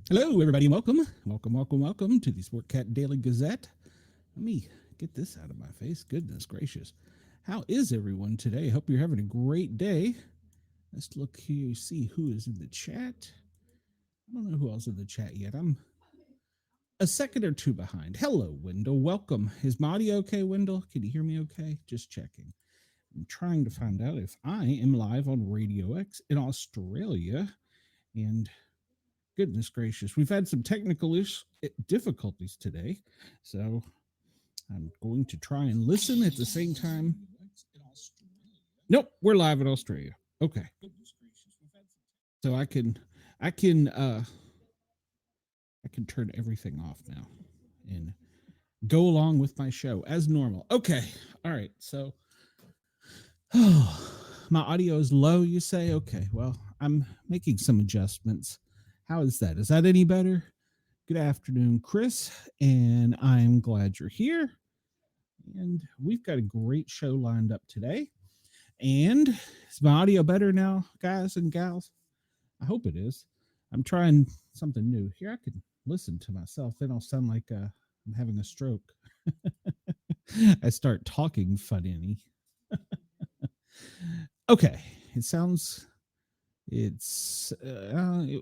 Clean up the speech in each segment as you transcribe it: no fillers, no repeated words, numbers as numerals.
Hello, everybody, and welcome to the Sportcat Daily Gazette. Let me get this out of my face. Goodness gracious. How is everyone today? Hope you're having a great day. Let's look here, see who is in the chat. I don't know who else is in the chat yet. I'm a second or two behind. Hello, Wendell. Welcome. Is my audio okay, Wendell? Can you hear me okay? Just checking. I'm trying to find out if I am live on Radio X in Australia. And goodness gracious, we've had some technical difficulties today. So I'm going to try and listen at the same time. Nope, we're live in Australia. Okay. So I can turn everything off now and go along with my show as normal. Okay. All right. So my audio is low, you say? Okay. Well, I'm making some adjustments. How is that? Is that any better? Good afternoon, Chris, and I'm glad you're here. And we've got a great show lined up today. And is my audio better now, guys and gals? I hope it is. I'm trying something new. Here I can listen to myself. Then I'll sound like I'm having a stroke. I start talking funny. Okay. It's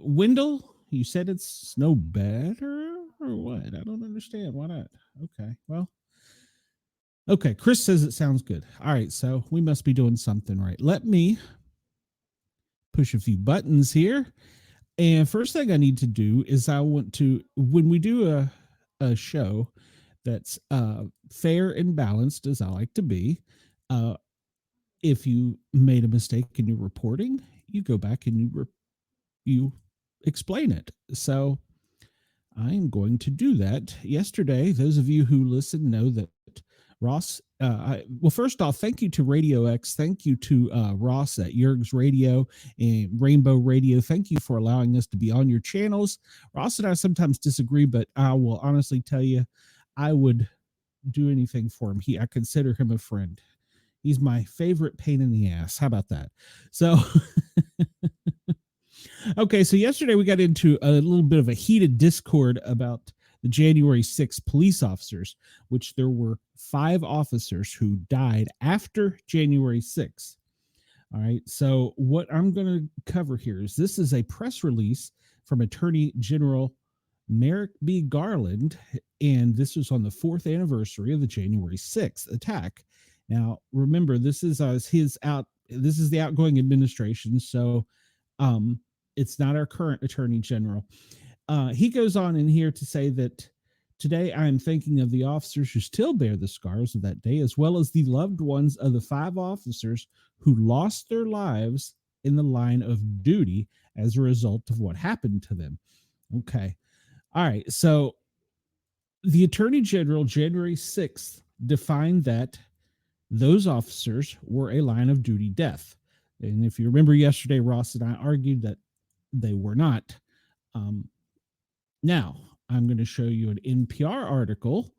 Wendell, you said it's no better or what? I don't understand. Why not? Okay. Well, okay. Chris says it sounds good. All right. So we must be doing something right. Let me push a few buttons here. And first thing I need to do is I want to, when we do a show that's fair and balanced, as I like to be, if you made a mistake in your reporting, you go back and you explain it. So I am going to do that. Yesterday, those of you who listen know that Ross, well, first off, thank you to Radio X. Thank you to Ross at Yerg's Radio and Rainbow Radio. Thank you for allowing us to be on your channels. Ross and I sometimes disagree, but I will honestly tell you, I would do anything for him. I consider him a friend. He's my favorite pain in the ass. How about that? So, okay, so yesterday we got into a little bit of a heated discord about the January 6th police officers, which there were 5 officers who died after January 6th. All right, so what I'm going to cover here is this is a press release from Attorney General Merrick B. Garland, and this was on the 4th anniversary of the January 6th attack. Now, remember, this is the outgoing administration, so it's not our current Attorney General. He goes on in here to say that today I am thinking of the officers who still bear the scars of that day, as well as the loved ones of the 5 officers who lost their lives in the line of duty as a result of what happened to them. Okay. All right. So the Attorney General, January 6th, defined that those officers were a line of duty death. And if you remember yesterday, Ross and I argued that they were not. Now, I'm going to show you an NPR article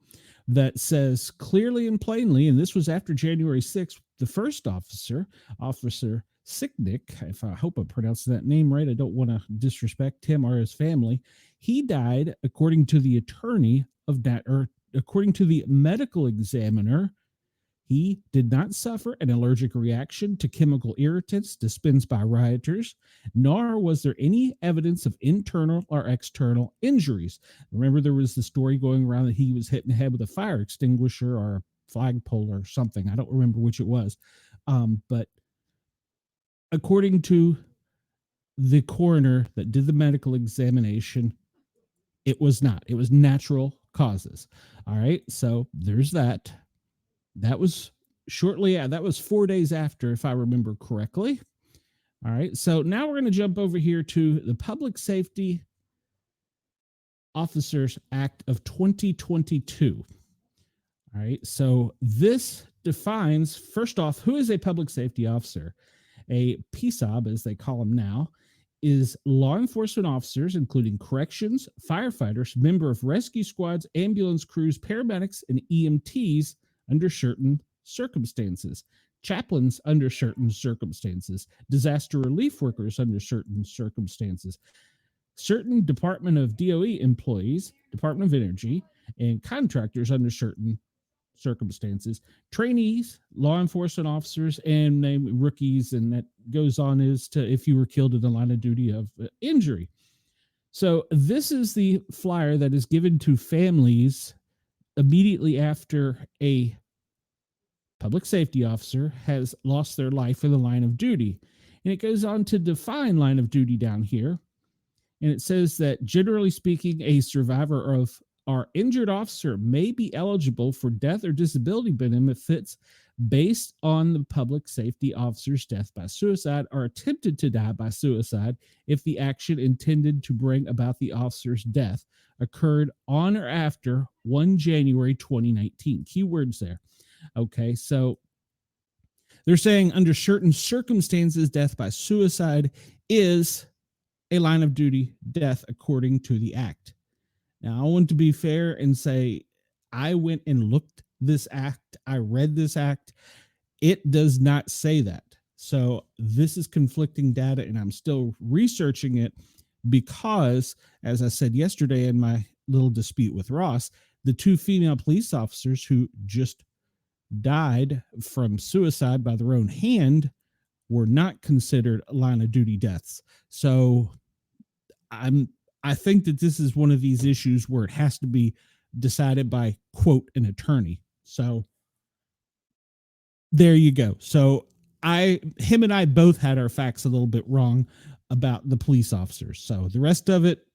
that says clearly and plainly, and this was after January 6th, the first officer, Officer Sicknick, if I hope I pronounced that name right, I don't want to disrespect him or his family. He died, according to the attorney of that, or according to the medical examiner, he did not suffer an allergic reaction to chemical irritants dispensed by rioters, nor was there any evidence of internal or external injuries. Remember, there was the story going around that he was hit in the head with a fire extinguisher or a flagpole or something. I don't remember which it was. But according to the coroner that did the medical examination, it was not. It was natural causes. All right. So there's that. That was that was 4 days after, if I remember correctly. All right. So now we're going to jump over here to the Public Safety Officers Act of 2022. All right. So this defines, first off, who is a public safety officer? A PSOB, as they call them now, is law enforcement officers, including corrections, firefighters, member of rescue squads, ambulance crews, paramedics, and EMTs under certain circumstances, chaplains under certain circumstances, disaster relief workers under certain circumstances. certain Department of DOE employees, Department of Energy, and contractors under certain circumstances, trainees, law enforcement officers, and rookies, and that goes on as to if you were killed in the line of duty of injury. So this is the flyer that is given to families immediately after a public safety officer has lost their life in the line of duty. And it goes on to define line of duty down here. And it says that generally speaking, a survivor of our injured officer may be eligible for death or disability benefits based on the public safety officer's death by suicide or attempted to die by suicide if the action intended to bring about the officer's death occurred on or after 1 January 2019. Keywords there. Okay, so they're saying under certain circumstances, death by suicide is a line of duty death according to the act. Now, I want to be fair and say I went and looked this act. I read this act. It does not say that. So this is conflicting data, and I'm still researching it because, as I said yesterday in my little dispute with Ross, the two female police officers who just died from suicide by their own hand were not considered line of duty deaths. So I think that this is one of these issues where it has to be decided by, quote, an attorney. So there you go. So him and I both had our facts a little bit wrong about the police officers. So the rest of it,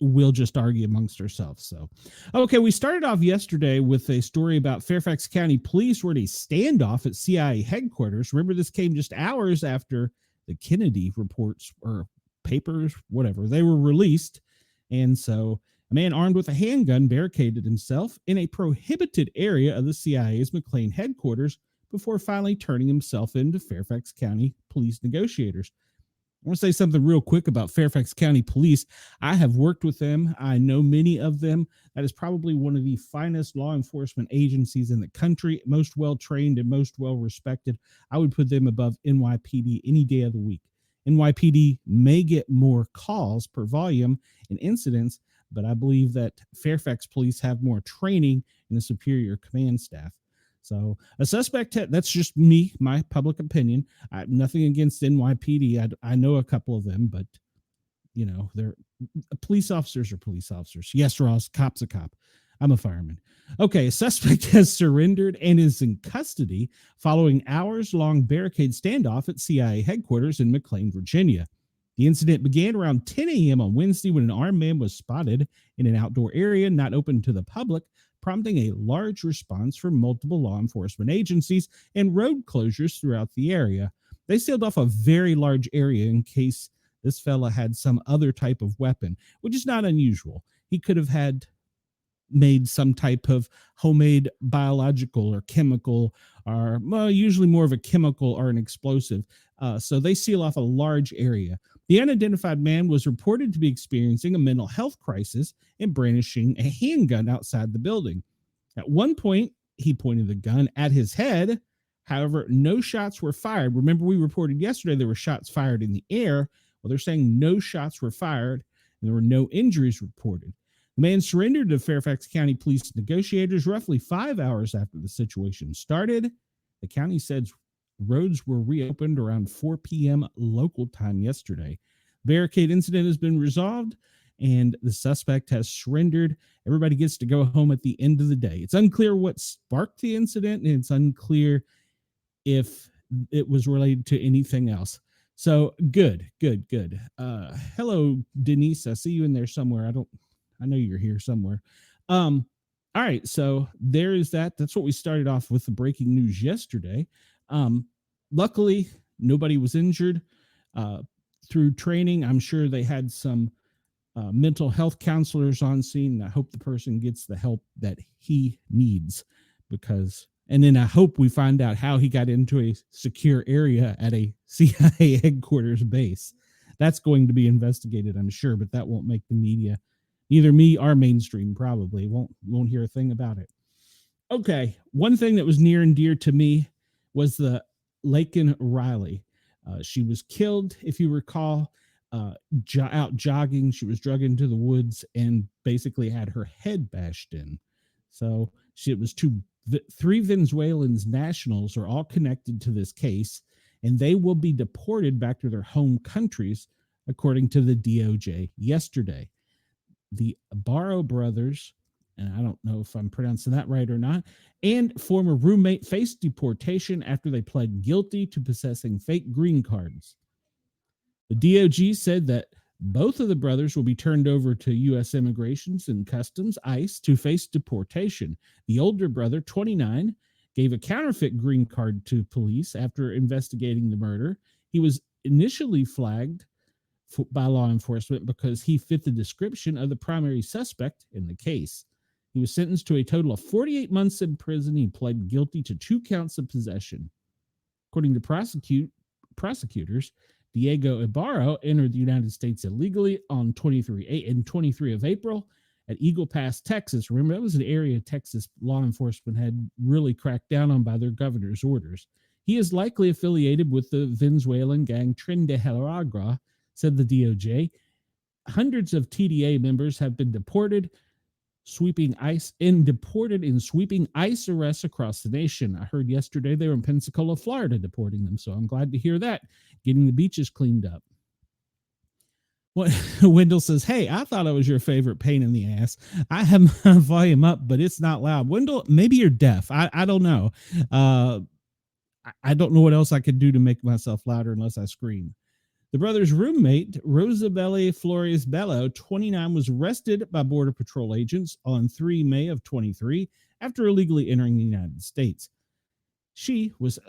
we'll just argue amongst ourselves. So, okay, we started off yesterday with a story about Fairfax County Police were at a standoff at CIA headquarters. Remember, this came just hours after the Kennedy reports or papers, whatever, they were released. And so a man armed with a handgun barricaded himself in a prohibited area of the CIA's McLean headquarters before finally turning himself into Fairfax County Police negotiators. I want to say something real quick about Fairfax County Police. I have worked with them. I know many of them. That is probably one of the finest law enforcement agencies in the country, most well-trained and most well-respected. I would put them above NYPD any day of the week. NYPD may get more calls per volume and incidents, but I believe that Fairfax Police have more training and a superior command staff. So a suspect, that's just me, my public opinion. Nothing against NYPD. I know a couple of them, but, you know, they're police officers are police officers. Yes, Ross, cop's a cop. I'm a fireman. Okay, a suspect has surrendered and is in custody following hours-long barricade standoff at CIA headquarters in McLean, Virginia. The incident began around 10 a.m. on Wednesday when an armed man was spotted in an outdoor area not open to the public, prompting a large response from multiple law enforcement agencies and road closures throughout the area. They sealed off a very large area in case this fella had some other type of weapon, which is not unusual. He could have had made some type of homemade biological or chemical, or well, usually more of a chemical or an explosive. So they seal off a large area. The unidentified man was reported to be experiencing a mental health crisis and brandishing a handgun outside the building. At one point, he pointed the gun at his head. However, no shots were fired. Remember, we reported yesterday there were shots fired in the air. Well, they're saying no shots were fired and there were no injuries reported. The man surrendered to Fairfax County Police negotiators roughly 5 hours after the situation started. The county said roads were reopened around 4 p.m. local time yesterday. Barricade incident has been resolved, and the suspect has surrendered. Everybody gets to go home at the end of the day. It's unclear what sparked the incident, and it's unclear if it was related to anything else. So good. Hello, Denise. I see you in there somewhere. I know you're here somewhere. All right, so there is that. That's what we started off with, the breaking news yesterday. Luckily, nobody was injured. Through training, I'm sure they had some mental health counselors on scene, and I hope the person gets the help that he needs, and then I hope we find out how he got into a secure area at a CIA headquarters base. That's going to be investigated, I'm sure, but that won't make the media. Neither me or mainstream probably won't hear a thing about it. Okay, one thing that was near and dear to me was the Laken Riley. She was killed, if you recall, out jogging. She was dragged into the woods and basically had her head bashed in. So it was three Venezuelan nationals are all connected to this case, and they will be deported back to their home countries, according to the DOJ yesterday. The Barrow brothers, and I don't know if I'm pronouncing that right or not, and former roommate faced deportation after they pled guilty to possessing fake green cards. The DOJ said that both of the brothers will be turned over to U.S. Immigration and Customs, ICE, to face deportation. The older brother, 29, gave a counterfeit green card to police after investigating the murder. He was initially flagged by law enforcement because he fit the description of the primary suspect in the case. He was sentenced to a total of 48 months in prison. He pled guilty to 2 counts of possession. According to prosecutors, Diego Ibarro entered the United States illegally on 23 of April at Eagle Pass, Texas. Remember, that was an area Texas law enforcement had really cracked down on by their governor's orders. He is likely affiliated with the Venezuelan gang Tren de Aragua, said the DOJ. Hundreds of TDA members have been deported in sweeping ICE arrests across the nation. I heard yesterday they were in Pensacola, Florida, deporting them, so I'm glad to hear that, getting the beaches cleaned up. Wendell says, hey, I thought I was your favorite pain in the ass. I have my volume up, but it's not loud. Wendell, maybe you're deaf. I don't know. I don't know what else I could do to make myself louder unless I scream. The brothers' roommate, Rosabelle Flores Bello, 29, was arrested by Border Patrol agents on 3 May of 23 after illegally entering the United States. She was,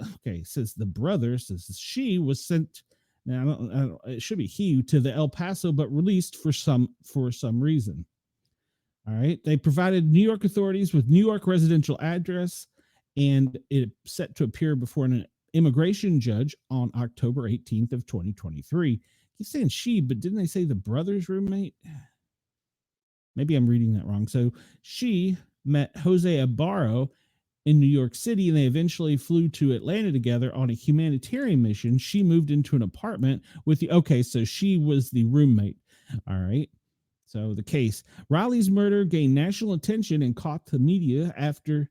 says the brother, says she was sent, now it should be he, to the El Paso, but released for some reason. All right. They provided New York authorities with New York residential address, and it set to appear before an immigration judge on October 18th of 2023. Keep saying she, but didn't they say the brother's roommate? Maybe I'm reading that wrong. So she met Jose Ibarro in New York City, and they eventually flew to Atlanta together on a humanitarian mission. She moved into an apartment with so she was the roommate. All right. So the case, Riley's murder gained national attention and caught the media after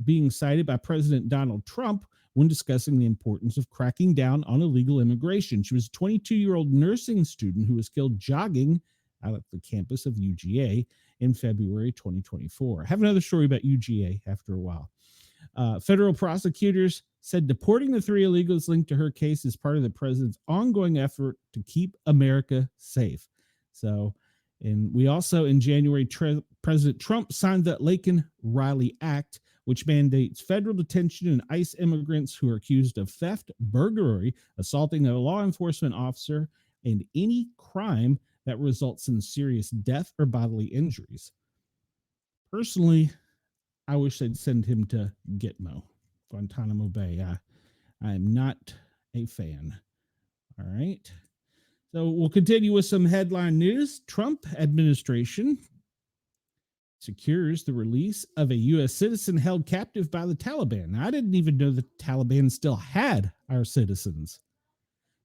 being cited by President Donald Trump when discussing the importance of cracking down on illegal immigration. She was a 22-year-old nursing student who was killed jogging out at the campus of UGA in February 2024. I have another story about UGA after a while. Federal prosecutors said deporting the 3 illegals linked to her case is part of the president's ongoing effort to keep America safe. And we also, in January, President Trump signed the Laken-Riley Act, which mandates federal detention and ICE immigrants who are accused of theft, burglary, assaulting a law enforcement officer, and any crime that results in serious death or bodily injuries. Personally, I wish they'd send him to Gitmo, Guantanamo Bay. I am not a fan. All right. So we'll continue with some headline news. Trump administration secures the release of a U.S. citizen held captive by the Taliban. Now, I didn't even know the Taliban still had our citizens.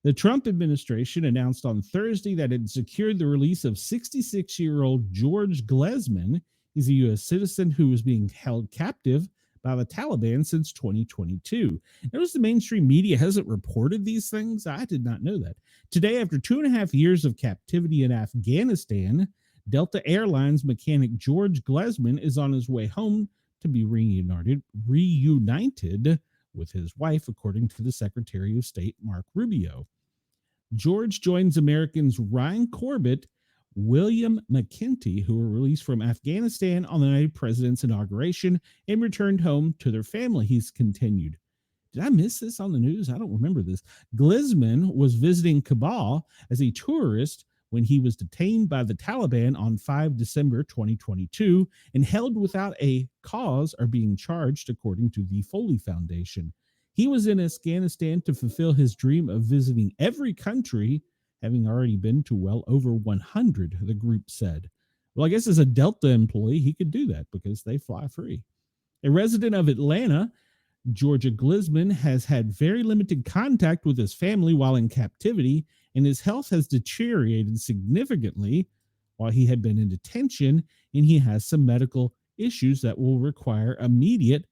The Trump administration announced on Thursday that it secured the release of 66-year-old George Glesman. He's a U.S. citizen who was being held captive by the Taliban since 2022. Notice the mainstream media hasn't reported these things. I did not know that. Today, after 2.5 years of captivity in Afghanistan, Delta Airlines mechanic George Glesman is on his way home to be reunited with his wife, according to the Secretary of State, Mark Rubio. George joins Americans Ryan Corbett, William McKenty, who were released from Afghanistan on the night of President's inauguration and returned home to their family. He's continued. Did I miss this on the news? I don't remember this. Glesman was visiting Kabul as a tourist when he was detained by the Taliban on 5 December 2022 and held without a cause or being charged, according to the Foley Foundation. He was in Afghanistan to fulfill his dream of visiting every country, having already been to well over 100, the group said. Well, I guess as a Delta employee, he could do that because they fly free. A resident of Atlanta, Georgia Glesman, has had very limited contact with his family while in captivity and his health has deteriorated significantly while he had been in detention, and he has some medical issues that will require immediate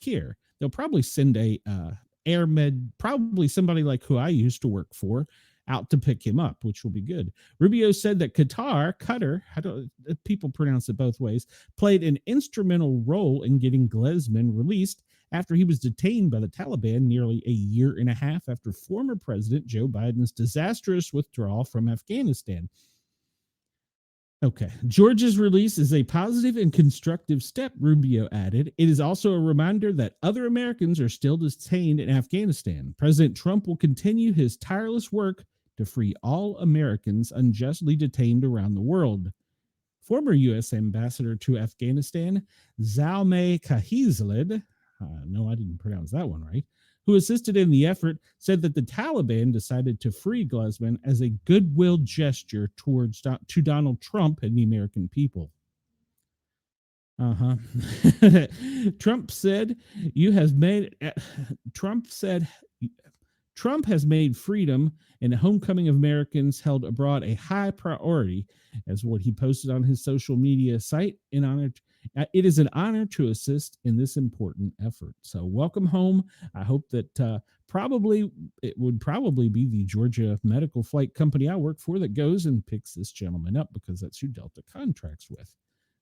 care. They'll probably send a air med, probably somebody like who I used to work for, out to pick him up, which will be good. Rubio said that Cutter, how do people pronounce it both ways, played an instrumental role in getting Glesman released after he was detained by the Taliban nearly a year and a half after former President Joe Biden's disastrous withdrawal from Afghanistan. Okay. Georgia's release is a positive and constructive step, Rubio added. It is also a reminder that other Americans are still detained in Afghanistan. President Trump will continue his tireless work to free all Americans unjustly detained around the world. Former U.S. Ambassador to Afghanistan, Zalmay Khalilzad, no, I didn't pronounce that one right, who assisted in the effort, said that the Taliban decided to free Glesman as a goodwill gesture to Donald Trump and the American people. Trump said Trump has made freedom and the homecoming of Americans held abroad a high priority, as what he posted on his social media site. It is an honor to assist in this important effort. So welcome home. I hope that it would probably be the Georgia Medical Flight Company I work for that goes and picks this gentleman up, because that's who Delta contracts with.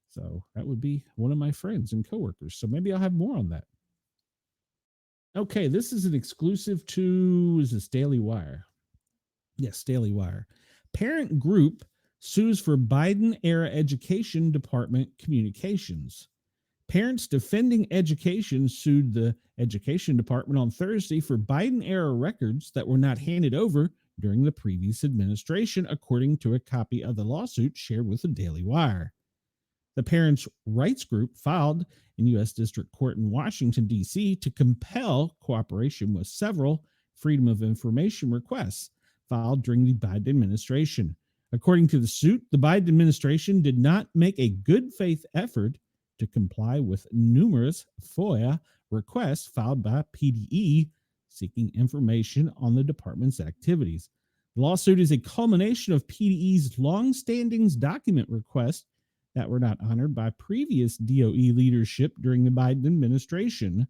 So that would be one of my friends and coworkers. So maybe I'll have more on that. Okay, this is an exclusive to, is this Daily Wire? Yes, Daily Wire. Parent group sues for Biden-era Education Department communications. Parents defending education sued the Education Department on Thursday for Biden-era records that were not handed over during the previous administration, according to a copy of the lawsuit shared with the Daily Wire. The parents' rights group filed in U.S. District Court in Washington, D.C. to compel cooperation with several Freedom of Information requests filed during the Biden administration. According to the suit, the Biden administration did not make a good faith effort to comply with numerous FOIA requests filed by PDE seeking information on the department's activities. The lawsuit is a culmination of PDE's longstanding document requests that were not honored by previous DOE leadership during the Biden administration,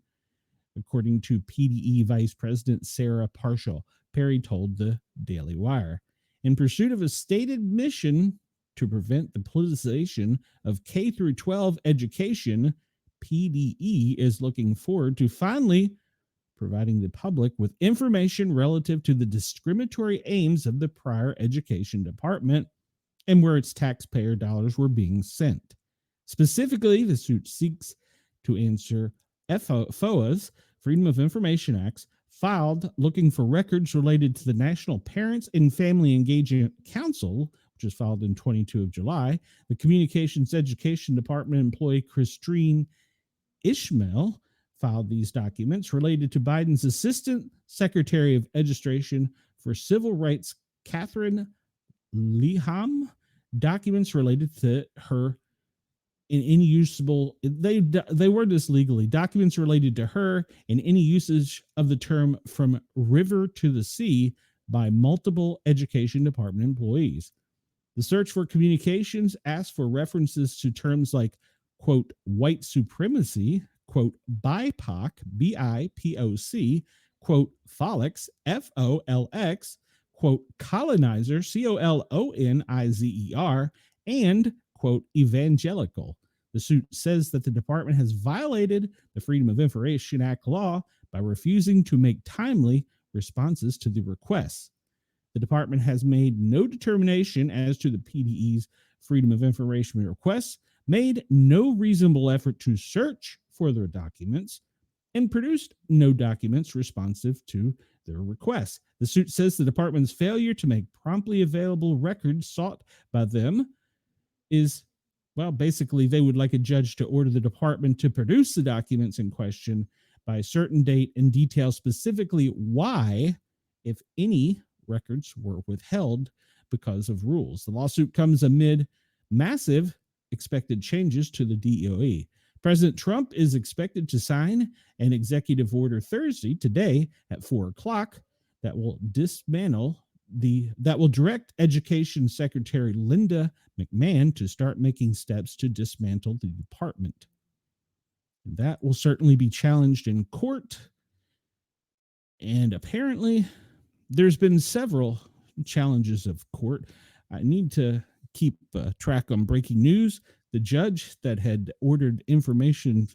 according to PDE Vice President Sarah Parshall. Perry told the Daily Wire. In pursuit of a stated mission to prevent the politicization of K through 12 education, PDE is looking forward to finally providing the public with information relative to the discriminatory aims of the prior education department and where its taxpayer dollars were being sent. Specifically, the suit seeks to answer FOIA's Freedom of Information Acts filed looking for records related to the National Parents and Family Engagement Council, which was filed in 22 of July. The Communications Education Department employee Christine Ishmael filed these documents related to Biden's Assistant Secretary of Education for Civil Rights, Catherine Leham, documents related to her in any usable, they word this legally, documents related to her and any usage of the term from river to the sea by multiple education department employees. The search for communications asked for references to terms like, quote, white supremacy, quote, BIPOC, BIPOC, quote, Folix, FOLX, quote, colonizer, COLONIZER, and, quote, evangelical. The suit says that the department has violated the Freedom of Information Act law by refusing to make timely responses to the requests. The department has made no determination as to the PDE's Freedom of Information requests, made no reasonable effort to search for their documents, and produced no documents responsive to their requests. The suit says the department's failure to make promptly available records sought by them is, well, basically they would like a judge to order the department to produce the documents in question by a certain date and detail specifically why, if any, records were withheld because of rules. The lawsuit comes amid massive expected changes to the DOE. President Trump is expected to sign an executive order Thursday, today at 4 o'clock, that will dismantle that will direct Education Secretary Linda McMahon to start making steps to dismantle the department. That will certainly be challenged in court. And apparently, there's been several challenges of court. I need to keep track on breaking news. The judge that had ordered information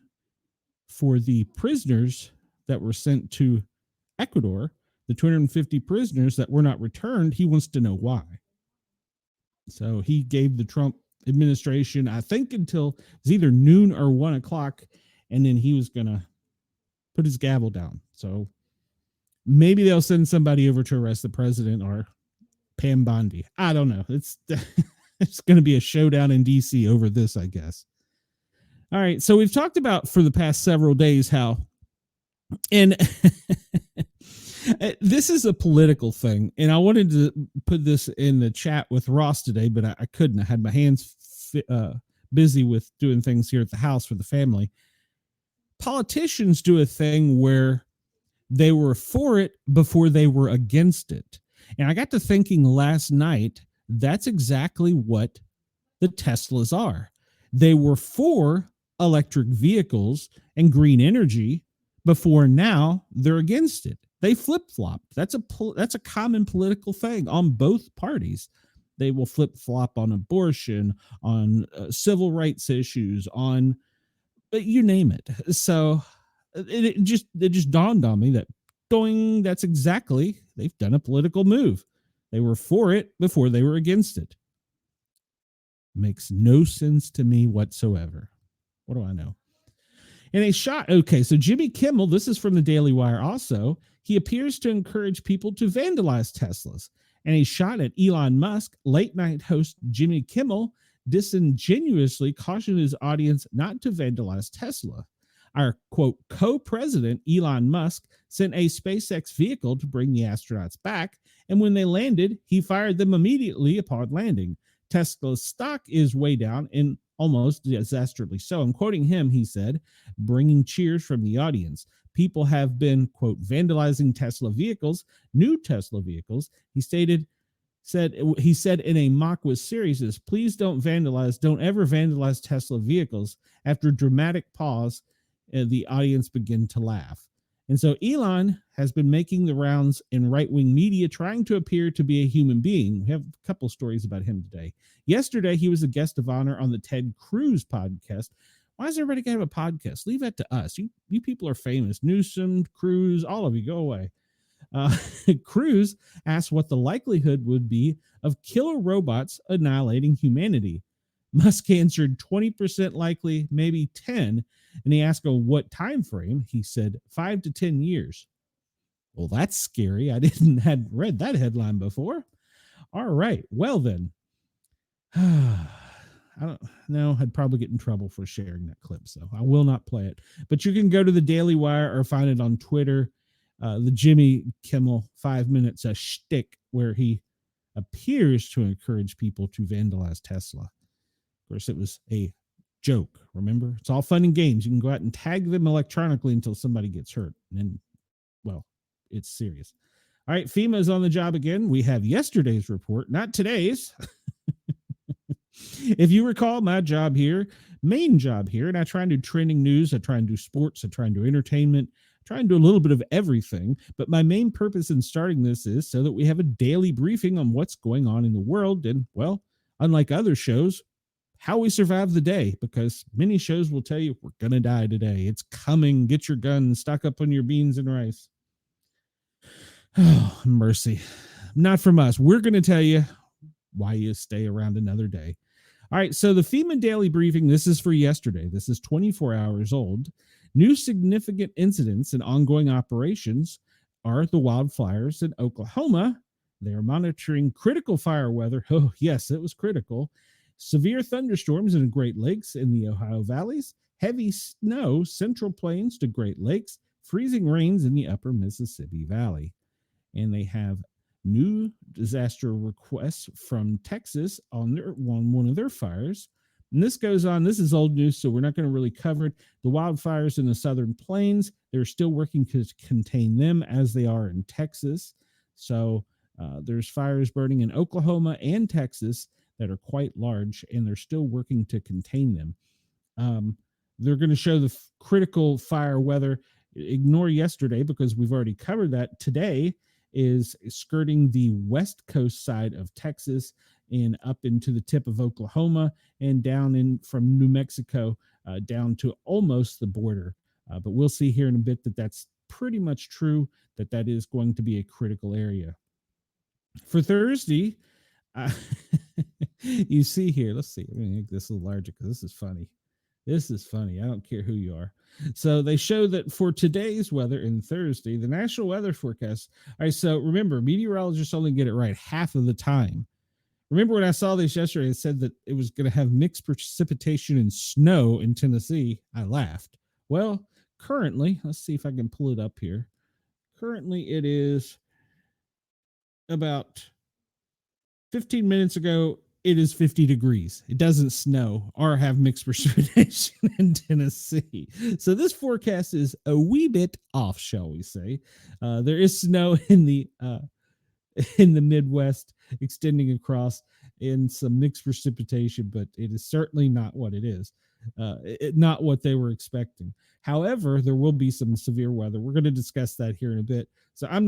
for the prisoners that were sent to Ecuador, the 250 prisoners that were not returned, he wants to know why. So he gave the Trump administration, I think, until it was either noon or 1 o'clock, and then he was going to put his gavel down. So maybe they'll send somebody over to arrest the president or Pam Bondi. I don't know. It's going to be a showdown in D.C. over this, I guess. All right. So we've talked about for the past several days how, and this is a political thing, and I wanted to put this in the chat with Ross today, but I couldn't. I had my hands busy with doing things here at the house for the family. Politicians do a thing where they were for it before they were against it. And I got to thinking last night, that's exactly what the Teslas are. They were for electric vehicles and green energy before now they're against it. They flip-flopped. That's a common political thing on both parties. They will flip-flop on abortion, on civil rights issues, on you name it. So it just dawned on me that that's exactly, they've done a political move. They were for it before they were against it. Makes no sense to me whatsoever. What do I know? In a shot, okay, so Jimmy Kimmel, this is from the Daily Wire also, he appears to encourage people to vandalize Teslas. And a shot at Elon Musk, late night host Jimmy Kimmel disingenuously cautioned his audience not to vandalize Tesla. Our, quote, co-president, Elon Musk, sent a SpaceX vehicle to bring the astronauts back, and when they landed, he fired them immediately upon landing. Tesla's stock is way down, and almost disastrously so. I'm quoting him, he said, bringing cheers from the audience. People have been, quote, vandalizing Tesla vehicles, new Tesla vehicles. He said in a mock with seriousness, please don't ever vandalize Tesla vehicles. After a dramatic pause, the audience began to laugh. And so Elon has been making the rounds in right-wing media, trying to appear to be a human being. We have a couple stories about him today. Yesterday, he was a guest of honor on the Ted Cruz podcast. Why does everybody got to have a podcast? Leave that to us. You people are famous. Newsom, Cruz, all of you, go away. Cruz asked what the likelihood would be of killer robots annihilating humanity. Musk answered 20% likely, maybe 10. And he asked him what time frame. He said 5 to 10 years. Well, that's scary. I had read that headline before. All right. Well, then. I don't know. I'd probably get in trouble for sharing that clip, so I will not play it. But you can go to the Daily Wire or find it on Twitter. The Jimmy Kimmel 5 minutes a shtick where he appears to encourage people to vandalize Tesla. Of course, it was a joke. Remember, it's all fun and games. You can go out and tag them electronically until somebody gets hurt. And then, well, it's serious. All right, FEMA is on the job again. We have yesterday's report, not today's. If you recall, my job here, main job here, and I try and do trending news, I try and do sports, I try and do entertainment, I try and do a little bit of everything. But my main purpose in starting this is so that we have a daily briefing on what's going on in the world. And, well, unlike other shows, how we survive the day, because many shows will tell you we're going to die today. It's coming. Get your gun, stock up on your beans and rice. Oh, mercy. Not from us. We're going to tell you why you stay around another day. All right, so the FEMA Daily Briefing, this is for yesterday. This is 24 hours old. New significant incidents and ongoing operations are the wildfires in Oklahoma. They are monitoring critical fire weather. Oh, yes, it was critical. Severe thunderstorms in the Great Lakes in the Ohio valleys. Heavy snow, Central Plains to Great Lakes. Freezing rains in the upper Mississippi Valley. And they have new disaster requests from Texas on one of their fires. And this goes on. This is old news, so we're not going to really cover it. The wildfires in the Southern Plains, they're still working to contain them as they are in Texas. So There's fires burning in Oklahoma and Texas that are quite large, and they're still working to contain them. Um, they're going to show the critical fire weather. Ignore yesterday because we've already covered that. Today is skirting the west coast side of Texas and up into the tip of Oklahoma and down in from New Mexico down to almost the border. But we'll see here in a bit that that's pretty much true, that that is going to be a critical area. For Thursday, uh, you see here, let's see, let me make this a little larger because this is funny. This is funny. I don't care who you are. So they show that for today's weather and Thursday, the national weather forecast. All right. So remember, meteorologists only get it right half of the time. Remember when I saw this yesterday, it said that it was going to have mixed precipitation and snow in Tennessee. I laughed. Well, currently, let's see if I can pull it up here. Currently, it is about 15 minutes ago, it is 50 degrees. It doesn't snow or have mixed precipitation in Tennessee. So this forecast is a wee bit off, shall we say. There is snow in the Midwest extending across in some mixed precipitation, but it is certainly not what it is. Not what they were expecting. However, there will be some severe weather. We're going to discuss that here in a bit. So I'm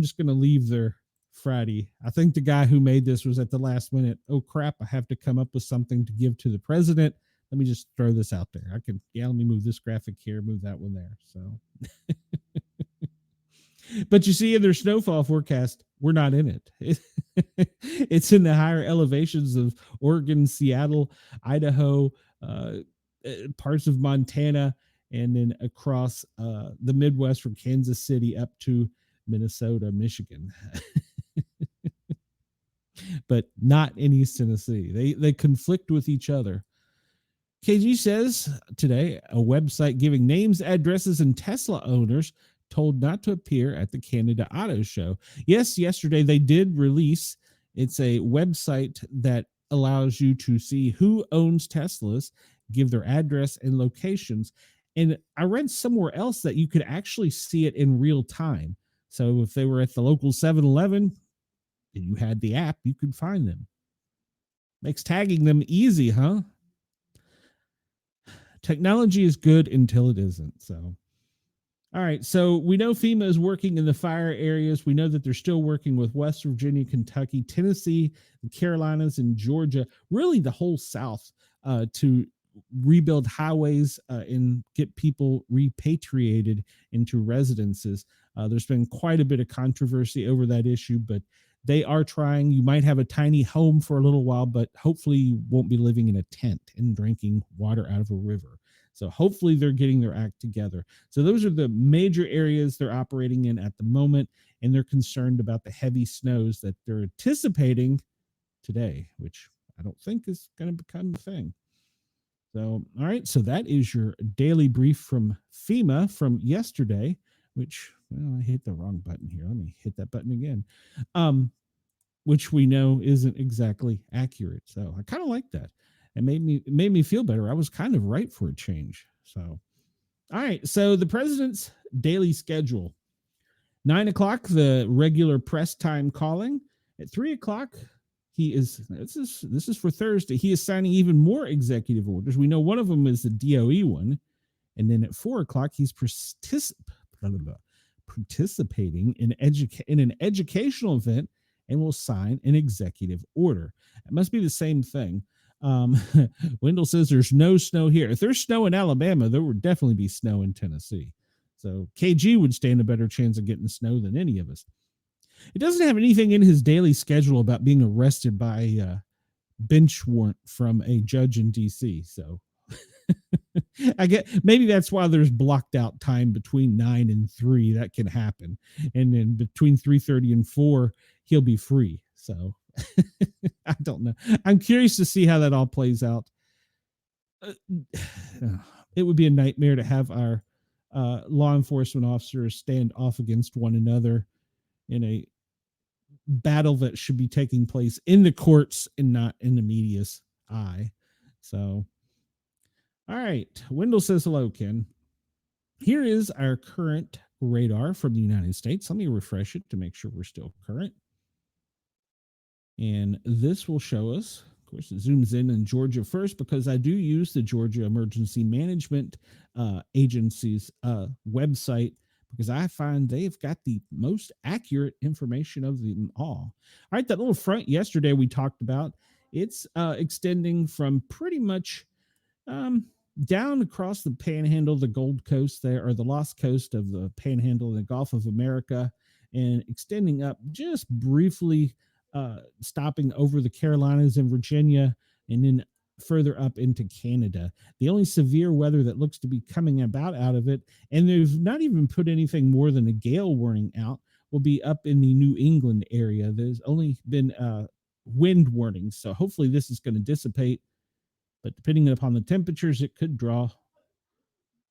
just going to leave there Friday. I think the guy who made this was at the last minute. Oh crap, I have to come up with something to give to the president. Let me just throw this out there. Let me move this graphic here, move that one there. So but you see in their snowfall forecast, we're not in it. It's in the higher elevations of Oregon, Seattle, Idaho, parts of Montana, and then across the Midwest from Kansas City up to Minnesota, Michigan. But not in East Tennessee. They conflict with each other. KG says today a website giving names, addresses, and Tesla owners told not to appear at the Canada Auto Show. Yes, yesterday they did release. It's a website that allows you to see who owns Teslas, give their address and locations. And I read somewhere else that you could actually see it in real time. So if they were at the local 7-Eleven and you had the app, you could find them. Makes tagging them easy, huh? Technology is good until it isn't. So, all right. So we know FEMA is working in the fire areas. We know that they're still working with West Virginia, Kentucky, Tennessee, the Carolinas, and Georgia, really the whole South, to rebuild highways and get people repatriated into residences. There's been quite a bit of controversy over that issue, but they are trying. You might have a tiny home for a little while, but hopefully you won't be living in a tent and drinking water out of a river. So hopefully they're getting their act together. So those are the major areas they're operating in at the moment, and they're concerned about the heavy snows that they're anticipating today, which I don't think is going to become a thing. So, all right. So that is your daily brief from FEMA from yesterday, which, well, I hit the wrong button here. Let me hit that button again. Which we know isn't exactly accurate. So I kind of like that. It made me feel better. I was kind of right for a change. So, all right. So the president's daily schedule: 9 o'clock, the regular press time calling. At 3 o'clock, this is for Thursday. He is signing even more executive orders. We know one of them is the DOE one. And then at 4 o'clock, he's participating in an educational event and will sign an executive order. It must be the same thing. Wendell says there's no snow here. If there's snow in Alabama, there would definitely be snow in Tennessee. So KG would stand a better chance of getting snow than any of us. It doesn't have anything in his daily schedule about being arrested by bench warrant from a judge in D.C. So I get maybe that's why there's blocked out time between 9 and 3. That can happen, and then between 3:30 and 4, he'll be free. So I don't know. I'm curious to see how that all plays out. It would be a nightmare to have our law enforcement officers stand off against one another in a battle that should be taking place in the courts and not in the media's eye. So, all right. Wendell says hello, Ken. Here is our current radar from the United States. Let me refresh it to make sure we're still current. And this will show us, of course, it zooms in Georgia first because I do use the Georgia Emergency Management Agency's website because I find they've got the most accurate information of them all. All right, that little front yesterday we talked about, it's extending from pretty much um, down across the Panhandle, the Gold Coast there, or the Lost Coast of the Panhandle, the Gulf of America, and extending up just briefly, stopping over the Carolinas and Virginia, and then further up into Canada. The only severe weather that looks to be coming about out of it, and they've not even put anything more than a gale warning out, will be up in the New England area. There's only been wind warnings, so hopefully this is going to dissipate, but depending upon the temperatures, it could draw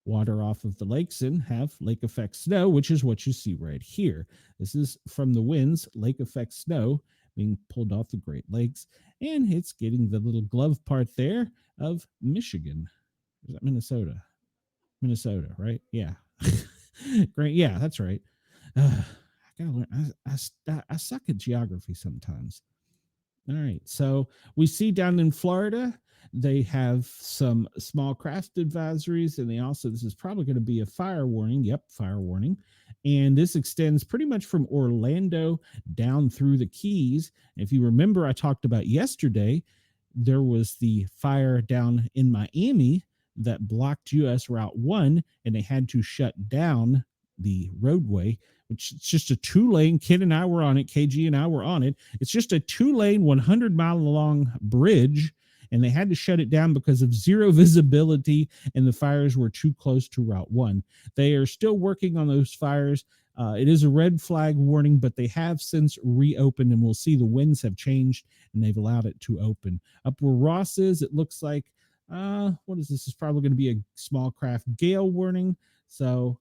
water off of the lakes and have lake effect snow, which is what you see right here. This is from the winds, lake effect snow being pulled off the Great Lakes, and it's getting the little glove part there of Michigan. Is that Minnesota? Minnesota, right? Yeah. Great. Yeah, that's right. I gotta learn. I suck at geography sometimes. All right. So we see down in Florida, they have some small craft advisories, and they also, this is probably going to be a fire warning. Yep, fire warning. And this extends pretty much from Orlando down through the Keys. If you remember, I talked about yesterday, there was the fire down in Miami that blocked US Route 1, and they had to shut down the roadway, which is just a 2-lane. Kid and I were on it. KG and I were on it. It's just a 2-lane, 100-mile long bridge, and they had to shut it down because of zero visibility, and the fires were too close to Route 1. They are still working on those fires. It is a red flag warning, but they have since reopened, and we'll see the winds have changed, and they've allowed it to open. Up where Ross is, it looks like, what is this? This is probably going to be a small craft gale warning. So,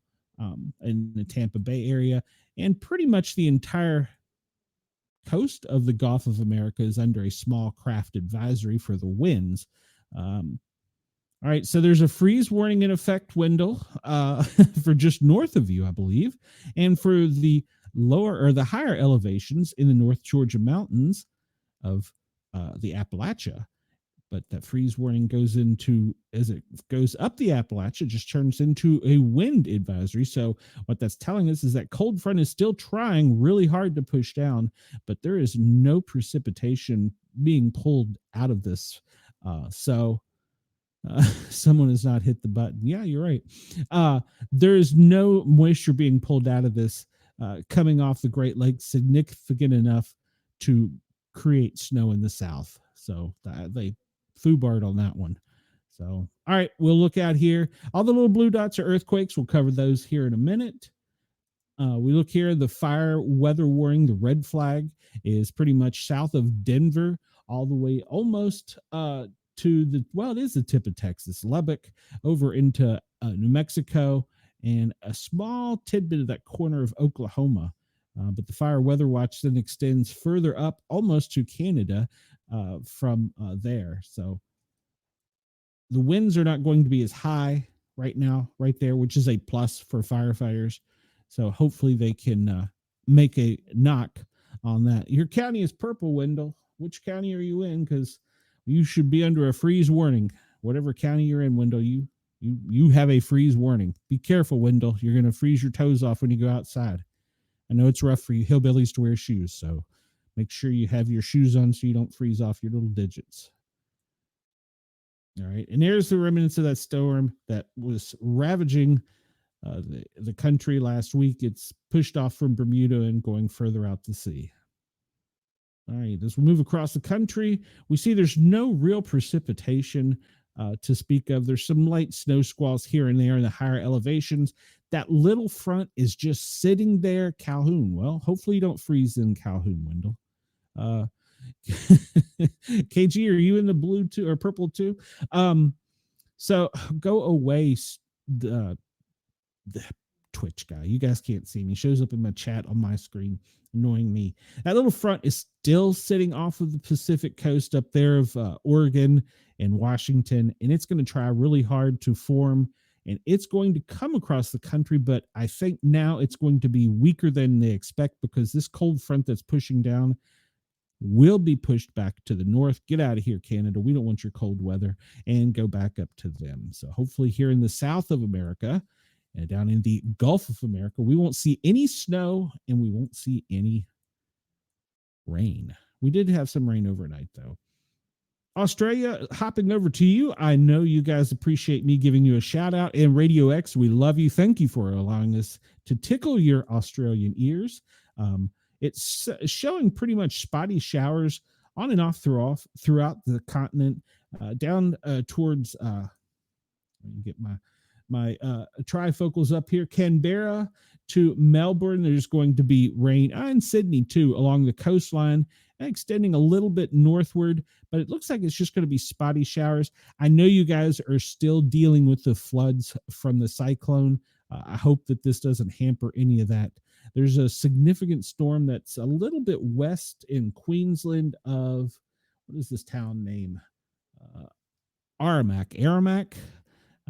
in the Tampa Bay area, and pretty much the entire coast of the Gulf of America is under a small craft advisory for the winds. All right, so there's a freeze warning in effect, Wendell, for just north of you, I believe, and for the lower or the higher elevations in the North Georgia mountains of the Appalachia. But that freeze warning goes into, as it goes up the Appalachia, just turns into a wind advisory. So what that's telling us is that cold front is still trying really hard to push down, but there is no precipitation being pulled out of this. Someone has not hit the button. Yeah, you're right. There is no moisture being pulled out of this coming off the Great Lakes significant enough to create snow in the south. So they foobarred on that one. So, all right, we'll look out here. All the little blue dots are earthquakes. We'll cover those here in a minute. We look here, the fire weather warning, the red flag is pretty much south of Denver, all the way almost to the, well, it is the tip of Texas, Lubbock, over into New Mexico, and a small tidbit of that corner of Oklahoma. But the fire weather watch then extends further up almost to Canada from there. So the winds are not going to be as high right now, right there, which is a plus for firefighters. So hopefully they can make a knock on that. Your county is purple, Wendell. Which county are you in? Because you should be under a freeze warning. Whatever county you're in, Wendell, you have a freeze warning. Be careful, Wendell. You're going to freeze your toes off when you go outside. I know it's rough for you hillbillies to wear shoes, so make sure you have your shoes on so you don't freeze off your little digits. All right, and there's the remnants of that storm that was ravaging the country last week. It's pushed off from Bermuda and going further out to sea. All right, as we move across the country, we see there's no real precipitation to speak of. There's some light snow squalls here and there in the higher elevations. That little front is just sitting there. Calhoun. Well, hopefully you don't freeze in Calhoun, Wendell. KG, are you in the blue too or purple too? So go away. The Twitch guy. You guys can't see me. Shows up in my chat on my screen, annoying me. That little front is still sitting off of the Pacific coast up there of Oregon and Washington, and it's going to try really hard to form, and it's going to come across the country, but I think now it's going to be weaker than they expect because this cold front that's pushing down will be pushed back to the north. Get out of here, Canada. We don't want your cold weather, and go back up to them. So hopefully here in the south of America and down in the Gulf of America, we won't see any snow and we won't see any rain. We did have some rain overnight, though. Australia, hopping over to you. I know you guys appreciate me giving you a shout out. And Radio X, we love you. Thank you for allowing us to tickle your Australian ears. It's showing pretty much spotty showers on and off throughout the continent, down towards. Let me get my trifocals up here. Canberra to Melbourne, there's going to be rain, and Sydney too, along the coastline, extending a little bit northward, but it looks like it's just going to be spotty showers. I know you guys are still dealing with the floods from the cyclone. I hope that this doesn't hamper any of that. There's a significant storm that's a little bit west in Queensland of, what is this town name? Aramac.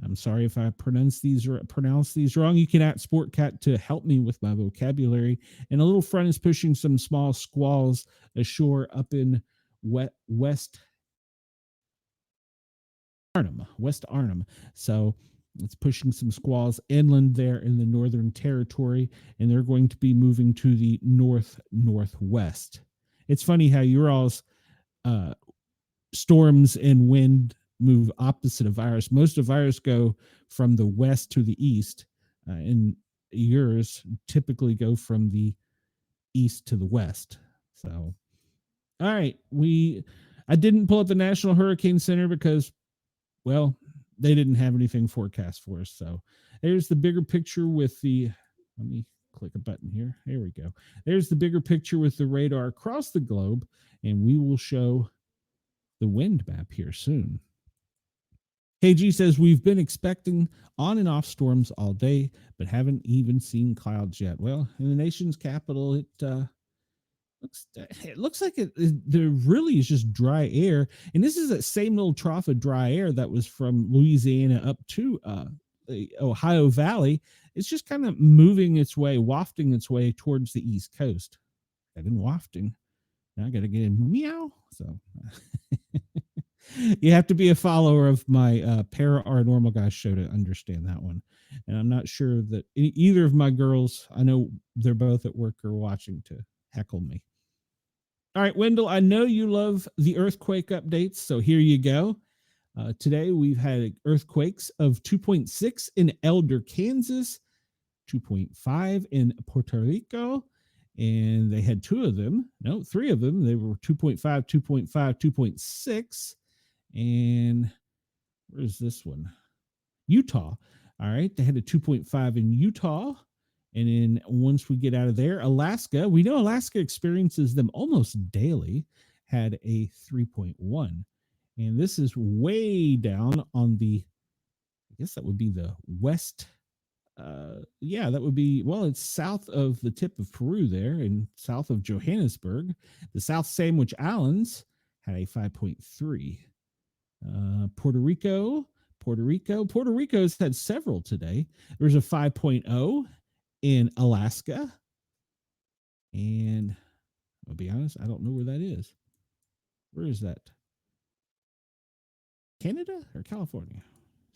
I'm sorry if I pronounce these wrong. You can at Sportcat to help me with my vocabulary. And a little front is pushing some small squalls ashore up in West Arnhem. So it's pushing some squalls inland there in the Northern Territory, and they're going to be moving to the northwest. It's funny how your all's storms and wind move opposite of ours. Most of ours go from the west to the east, and yours typically go from the east to the west. So, all right, I didn't pull up the National Hurricane Center because, well, they didn't have anything forecast for us. So there's the bigger picture with the, let me click a button here. There we go. There's the bigger picture with the radar across the globe, and we will show the wind map here soon. KG says, we've been expecting on and off storms all day, but haven't even seen clouds yet. Well, in the nation's capital, it looks like there really is just dry air. And this is that same little trough of dry air that was from Louisiana up to the Ohio Valley. It's just kind of moving its way, wafting its way towards the East Coast. I've been wafting. Now I got to get in meow. So you have to be a follower of my Para Our Normal Guys show to understand that one. And I'm not sure that either of my girls, I know they're both at work or watching to heckle me. All right, Wendell, I know you love the earthquake updates, so here you go. Today we've had earthquakes of 2.6 in Elder, Kansas, 2.5 in Puerto Rico, and they had three of them. They were 2.5, 2.5, 2.6. And where's this one? Utah. All right, they had a 2.5 in Utah. And then once we get out of there, Alaska, we know Alaska experiences them almost daily, had a 3.1. And this is way down on the, I guess that would be the west. That would be, well, it's south of the tip of Peru there and south of Johannesburg. The South Sandwich Islands had a 5.3. Puerto Rico's had several today. There's a 5.0 in Alaska. And I'll be honest, I don't know where that is. Where is that? Canada or California?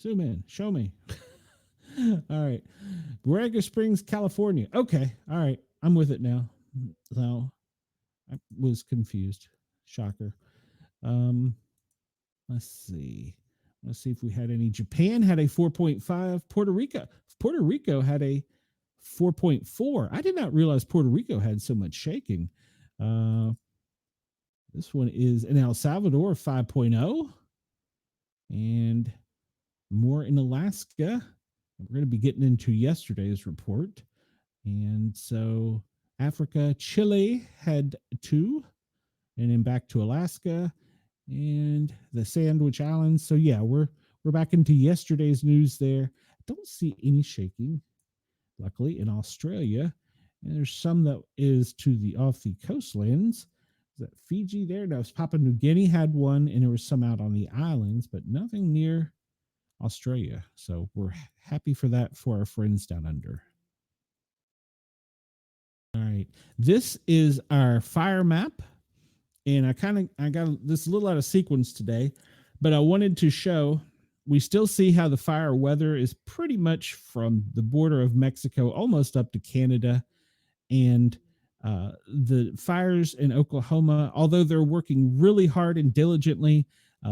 Zoom in. Show me. All right. Borrego Springs, California. Okay. All right. I'm with it now. So I was confused. Shocker. Let's see if we had any. Japan had a 4.5. Puerto Rico had a 4.4. I did not realize Puerto Rico had so much shaking. This one is in El Salvador, 5.0. And more in Alaska. We're going to be getting into yesterday's report. And so Africa, Chile had 2. And then back to Alaska and the Sandwich Islands. So yeah, we're back into yesterday's news there. I don't see any shaking, luckily, in Australia. And there's some that is to the off the coastlands. Is that Fiji there? No, Papua New Guinea had one, and there was some out on the islands, but nothing near Australia. So we're happy for that for our friends down under. All right. This is our fire map. And I got this a little out of sequence today, but I wanted to show we still see how the fire weather is pretty much from the border of Mexico almost up to Canada. And the fires in Oklahoma, although they're working really hard and diligently,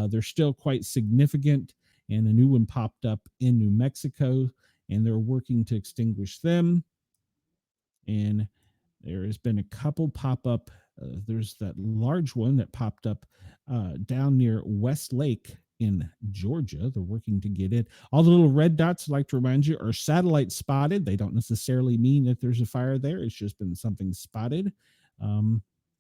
they're still quite significant. And a new one popped up in New Mexico, and they're working to extinguish them. And there has been a couple pop up. There's that large one that popped up down near West Lake in Georgia. They're working to get it. All the little red dots, I'd like to remind you, are satellite spotted. They don't necessarily mean that there's a fire there. It's just been something spotted.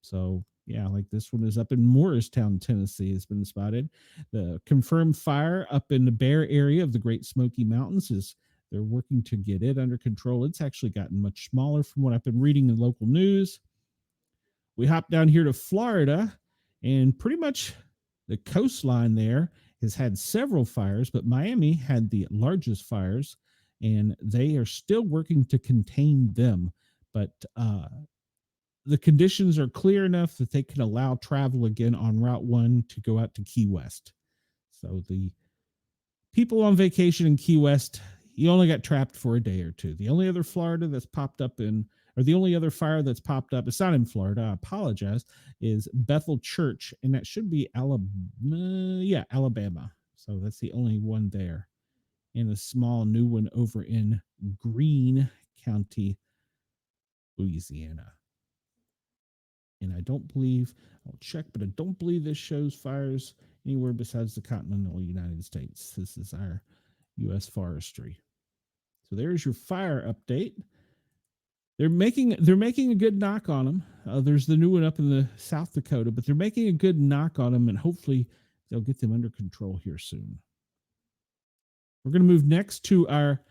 So yeah, like this one is up in Morristown, Tennessee, has been spotted. The confirmed fire up in the Bear area of the Great Smoky Mountains is they're working to get it under control. It's actually gotten much smaller from what I've been reading in local news. We hop down here to Florida, and pretty much the coastline there has had several fires, but Miami had the largest fires, and they are still working to contain them. But the conditions are clear enough that they can allow travel again on Route 1 to go out to Key West. So the people on vacation in Key West, you only got trapped for a day or two. The only other Florida that's popped up or the only other fire that's popped up, it's not in Florida, I apologize, is Bethel Church, and that should be Alabama. So that's the only one there. And a small new one over in Greene County, Louisiana. And I don't believe, I'll check, but I don't believe this shows fires anywhere besides the continental United States. This is our U.S. forestry. So there's your fire update. They're making a good knock on them. There's the new one up in the South Dakota, but they're making a good knock on them, and hopefully they'll get them under control here soon. We're going to move next to our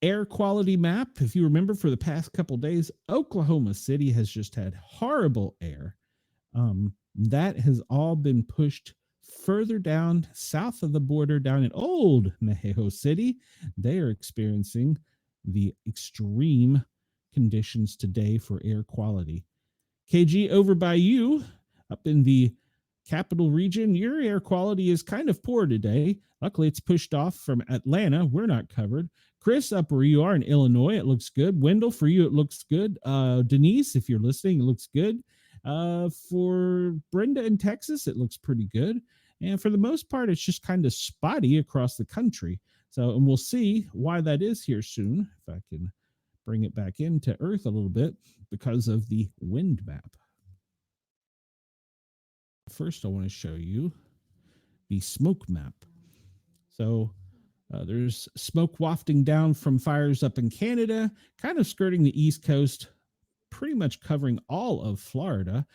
air quality map. If you remember, for the past couple days, Oklahoma City has just had horrible air. That has all been pushed further down south of the border, down in Old Mexico City. They are experiencing the extreme conditions today for air quality. KG, over by you, up in the capital region, your air quality is kind of poor today. Luckily, it's pushed off from Atlanta. We're not covered. Chris, up where you are in Illinois, it looks good. Wendell, for you, it looks good. Denise, if you're listening, it looks good. For Brenda in Texas, it looks pretty good. And for the most part, it's just kind of spotty across the country. So, and we'll see why that is here soon, if I can bring it back into Earth a little bit, because of the wind map. First, I want to show you the smoke map. So there's smoke wafting down from fires up in Canada, kind of skirting the East Coast, pretty much covering all of Florida.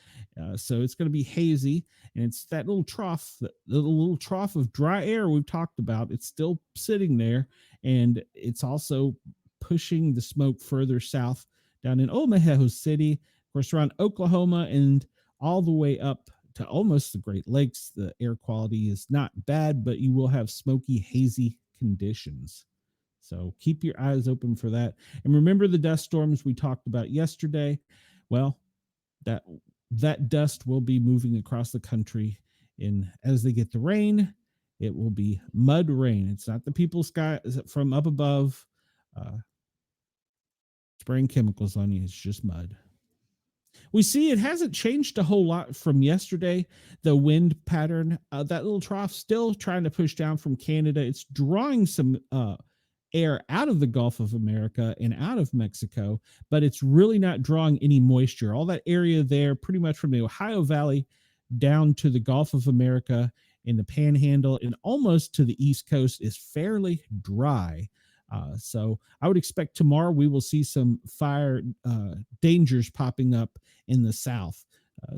So it's going to be hazy, and it's that little trough, the little trough of dry air we've talked about. It's still sitting there, and it's also pushing the smoke further south down in Old Mexico City, of course, around Oklahoma, and all the way up to almost the Great Lakes. The air quality is not bad, but you will have smoky, hazy conditions. So keep your eyes open for that. And remember the dust storms we talked about yesterday? Well, that dust will be moving across the country, and as they get the rain, it will be mud rain. It's not the people sky from up above spraying chemicals on you. It's just mud. We see it hasn't changed a whole lot from yesterday. The wind pattern, that little trough still trying to push down from Canada. It's drawing some air out of the Gulf of America and out of Mexico, but it's really not drawing any moisture. All that area there, pretty much from the Ohio Valley down to the Gulf of America in the Panhandle and almost to the East Coast, is fairly dry. So I would expect tomorrow we will see some fire dangers popping up in the south.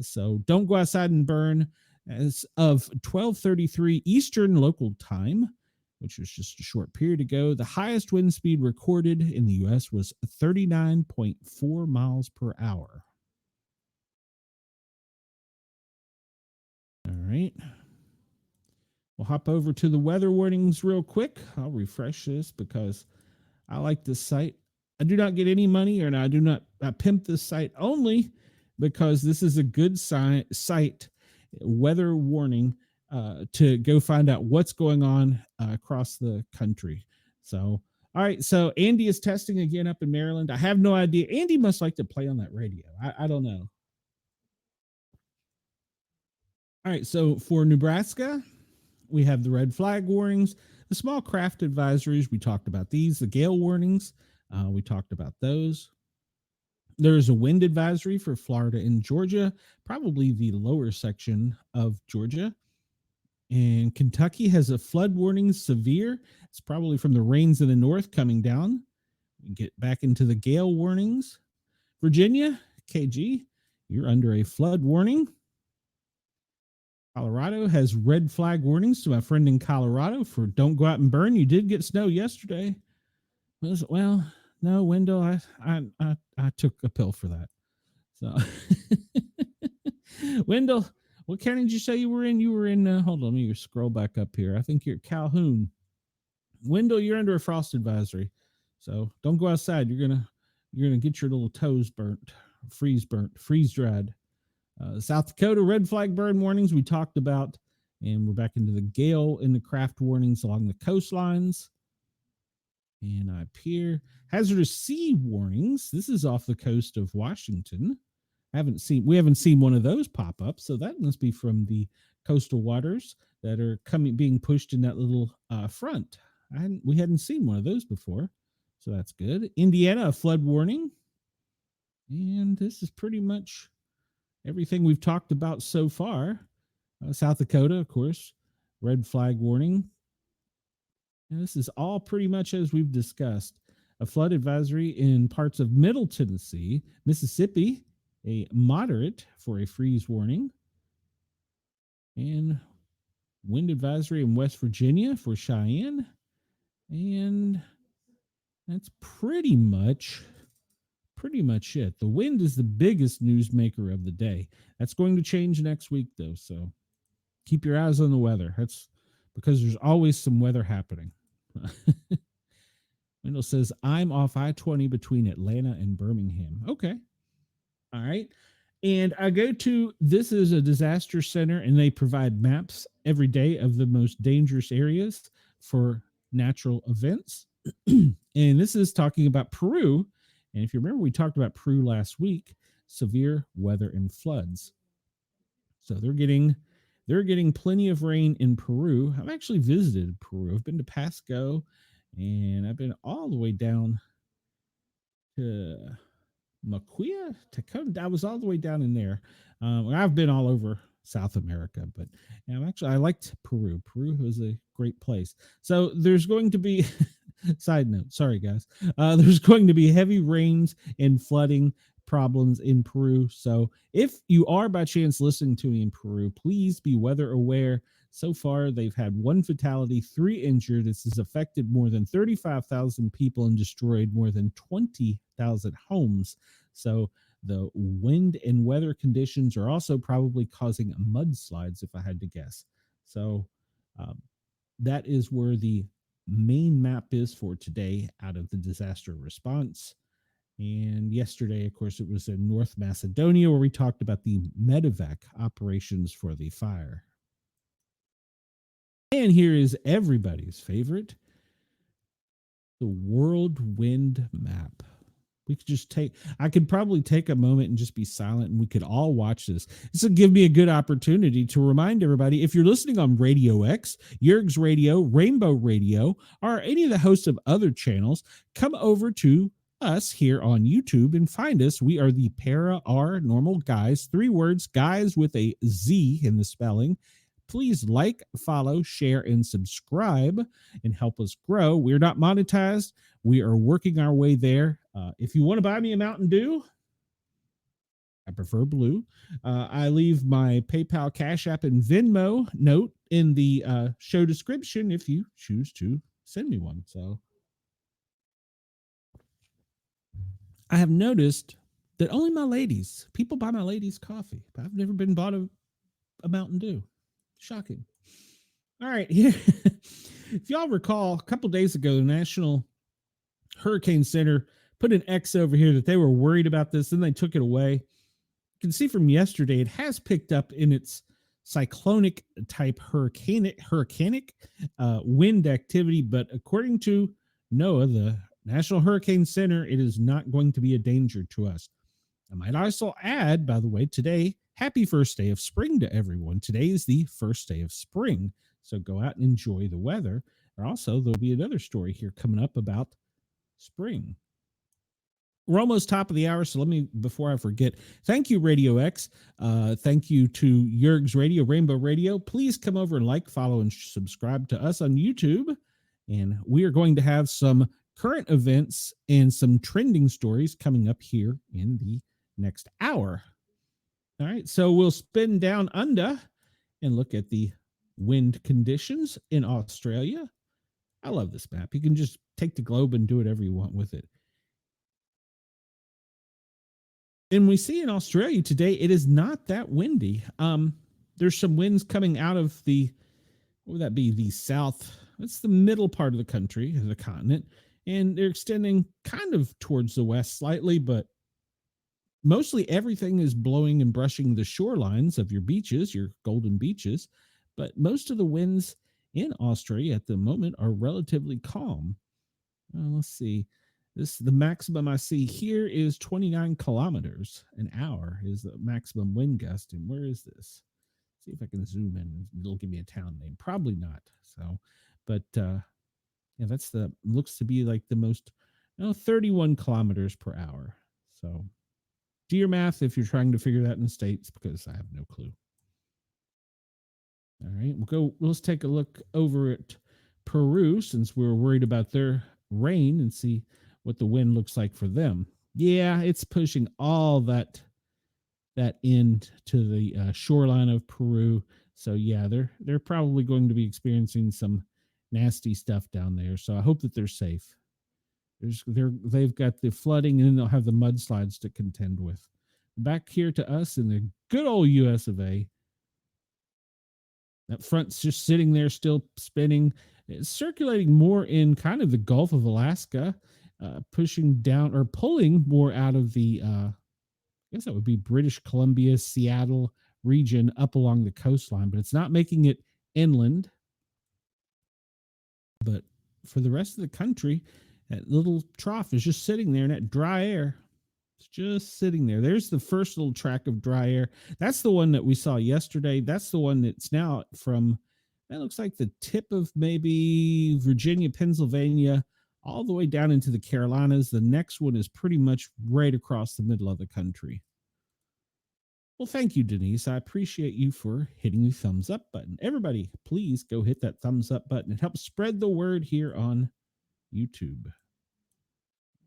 So don't go outside and burn. As of 12:33 Eastern local time, which was just a short period ago, the highest wind speed recorded in the U.S. was 39.4 miles per hour. All right. We'll hop over to the weather warnings real quick. I'll refresh this because I like this site. I do not get any money, and I do not pimp this site, only because this is a good site weather warning to go find out what's going on across the country. So, all right. So Andy is testing again up in Maryland. I have no idea. Andy must like to play on that radio. I don't know. All right. So for Nebraska, we have the red flag warnings, the small craft advisories. We talked about these, the gale warnings. We talked about those. There's a wind advisory for Florida and Georgia, probably the lower section of Georgia. And Kentucky has a flood warning, severe. It's probably from the rains in the north coming down. We get back into the gale warnings. Virginia, KG, you're under a flood warning. Colorado has red flag warnings to my friend in Colorado for don't go out and burn. You did get snow yesterday. Well, no, Wendell, I took a pill for that. So, Wendell, what county did you say you were in? You were in, hold on, let me scroll back up here. I think you're Calhoun. Wendell, you're under a frost advisory. So don't go outside. You're gonna get your little toes burnt, freeze dried. South Dakota red flag burn warnings we talked about, and we're back into the gale in the craft warnings along the coastlines. And up here, hazardous sea warnings. This is off the coast of Washington. We haven't seen one of those pop up, so that must be from the coastal waters that are being pushed in that little front. We hadn't seen one of those before, so that's good. Indiana, a flood warning, and this is pretty much everything we've talked about so far. South Dakota, of course, red flag warning. And this is all pretty much as we've discussed. A flood advisory in parts of Middle Tennessee, Mississippi, a moderate for a freeze warning, and wind advisory in West Virginia for Cheyenne. And that's pretty much it. The wind is the biggest news maker of the day. That's going to change next week, though. So keep your eyes on the weather. That's because there's always some weather happening. Wendell says, I'm off I-20 between Atlanta and Birmingham. Okay. All right. And I go to, this is a disaster center, and they provide maps every day of the most dangerous areas for natural events. And this is talking about Peru. And if you remember, we talked about Peru last week, severe weather and floods. So they're getting plenty of rain in Peru. I've actually visited Peru. I've been to Pasco, and I've been all the way down to Maquia, Tacoma. I was all the way down in there. I've been all over South America, but I liked Peru. Peru was a great place. So there's going to be side note. Sorry, guys. There's going to be heavy rains and flooding problems in Peru. So if you are by chance listening to me in Peru, please be weather aware. So far, they've had 1 fatality, 3 injured. This has affected more than 35,000 people and destroyed more than 20,000 homes. So the wind and weather conditions are also probably causing mudslides, if I had to guess. So that is where the main map is for today out of the disaster response. And yesterday, of course, it was in North Macedonia where we talked about the medevac operations for the fire. And here is everybody's favorite, the world wind map. We could I could probably take a moment and just be silent, and we could all watch this. This will give me a good opportunity to remind everybody, if you're listening on Radio X, Yerg's Radio, Rainbow Radio, or any of the hosts of other channels, come over to us here on YouTube and find us. We are the Paranormal Guys, 3 words, guys with a Z in the spelling. Please like, follow, share, and subscribe and help us grow. We're not monetized. We are working our way there. If you want to buy me a Mountain Dew, I prefer blue. I leave my PayPal, Cash App, and Venmo note in the show description if you choose to send me one. So I have noticed that only people buy my ladies coffee. But I've never been bought a Mountain Dew. Shocking. All right. Here. If y'all recall, a couple days ago, the National Hurricane Center put an X over here that they were worried about this, and they took it away. You can see from yesterday, it has picked up in its cyclonic type hurricanic wind activity. But according to NOAA, the National Hurricane Center, it is not going to be a danger to us. I might also add, by the way, today, happy first day of spring to everyone. Today is the first day of spring. So go out and enjoy the weather. And also, there'll be another story here coming up about spring. We're almost top of the hour, so let me, before I forget, thank you, Radio X. Thank you to Yerg's Radio, Rainbow Radio. Please come over and like, follow, and subscribe to us on YouTube. And we are going to have some current events and some trending stories coming up here in the next hour. All right, so we'll spin down under and look at the wind conditions in Australia. I love this map. You can just take the globe and do whatever you want with it. And we see in Australia today, it is not that windy. There's some winds coming out of the, what would that be? The south. That's the middle part of the country, the continent. And they're extending kind of towards the west slightly, but mostly everything is blowing and brushing the shorelines of your beaches, your golden beaches. But most of the winds in Australia at the moment are relatively calm. Let's see. The maximum I see here is 29 kilometers an hour is the maximum wind gust. And where is this? See if I can zoom in. It'll give me a town name. Probably not. So, but yeah, that's looks to be like the most, 31 kilometers per hour. So do your math if you're trying to figure that in states, because I have no clue. All right, let's take a look over at Peru, since we were worried about their rain, and see what the wind looks like for them. Yeah, it's pushing all that end to the shoreline of Peru. So yeah, they're probably going to be experiencing some nasty stuff down there. So I hope that they're safe. They've got the flooding, and then they'll have the mudslides to contend with. Back here to us in the good old US of A. That front's just sitting there, still spinning. It's circulating more in kind of the Gulf of Alaska, pushing down or pulling more out of the, I guess that would be British Columbia, Seattle region up along the coastline, but it's not making it inland. But for the rest of the country, that little trough is just sitting there, and that dry air, it's just sitting there. There's the first little track of dry air. That's the one that we saw yesterday. That's the one that's now from, that looks like the tip of maybe Virginia, Pennsylvania, all the way down into the Carolinas. The next one is pretty much right across the middle of the country. Well, thank you, Denise. I appreciate you for hitting the thumbs up button. Everybody, please go hit that thumbs up button. It helps spread the word here on YouTube.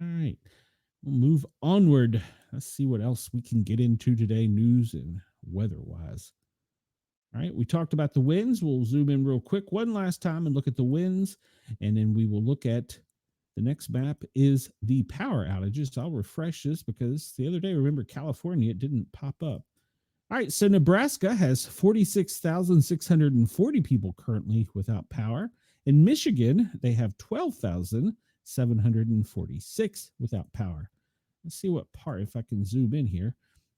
All right, we'll move onward. Let's see what else we can get into today, news and weather-wise. All right, we talked about the winds. We'll zoom in real quick one last time and look at the winds, and then we will look at the next map is the power outages. I'll refresh this because the other day, remember, California, it didn't pop up. All right, so Nebraska has 46,640 people currently without power. In Michigan, they have 12,746 without power. Let's see what part, if I can zoom in here.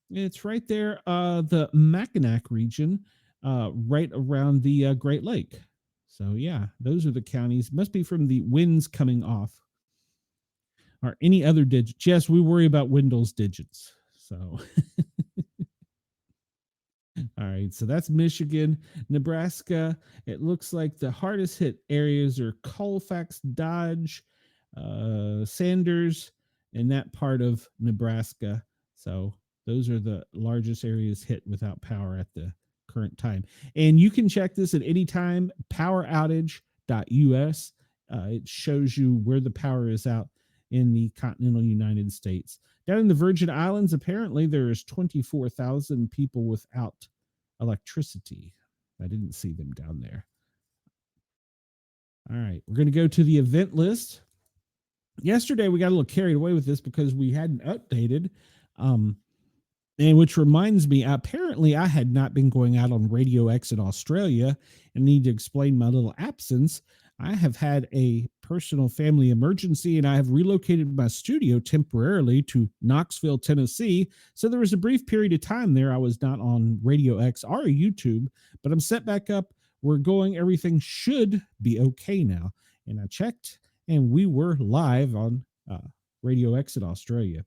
It's right there, the Mackinac region, right around the Great Lake. So yeah, those are the counties. Must be from the winds coming off. Or any other digits. Yes, we worry about Windows digits. So all right, so that's Michigan. Nebraska, it looks like the hardest hit areas are Colfax, Dodge, Sanders, and that part of Nebraska. So those are the largest areas hit without power at the current time. And you can check this at any time, poweroutage.us. It shows you where the power is out in the continental United States. Down in the Virgin Islands, apparently there is 24,000 people without electricity. I didn't see them down there. All right, we're going to go to the event list. Yesterday, we got a little carried away with this because we hadn't updated. And which reminds me, apparently I had not been going out on Radio X in Australia and need to explain my little absence. I have had a personal family emergency, and I have relocated my studio temporarily to Knoxville, Tennessee. So there was a brief period of time there I was not on Radio X or YouTube, but I'm set back up. We're going. Everything should be okay now. And I checked, and we were live on Radio X in Australia.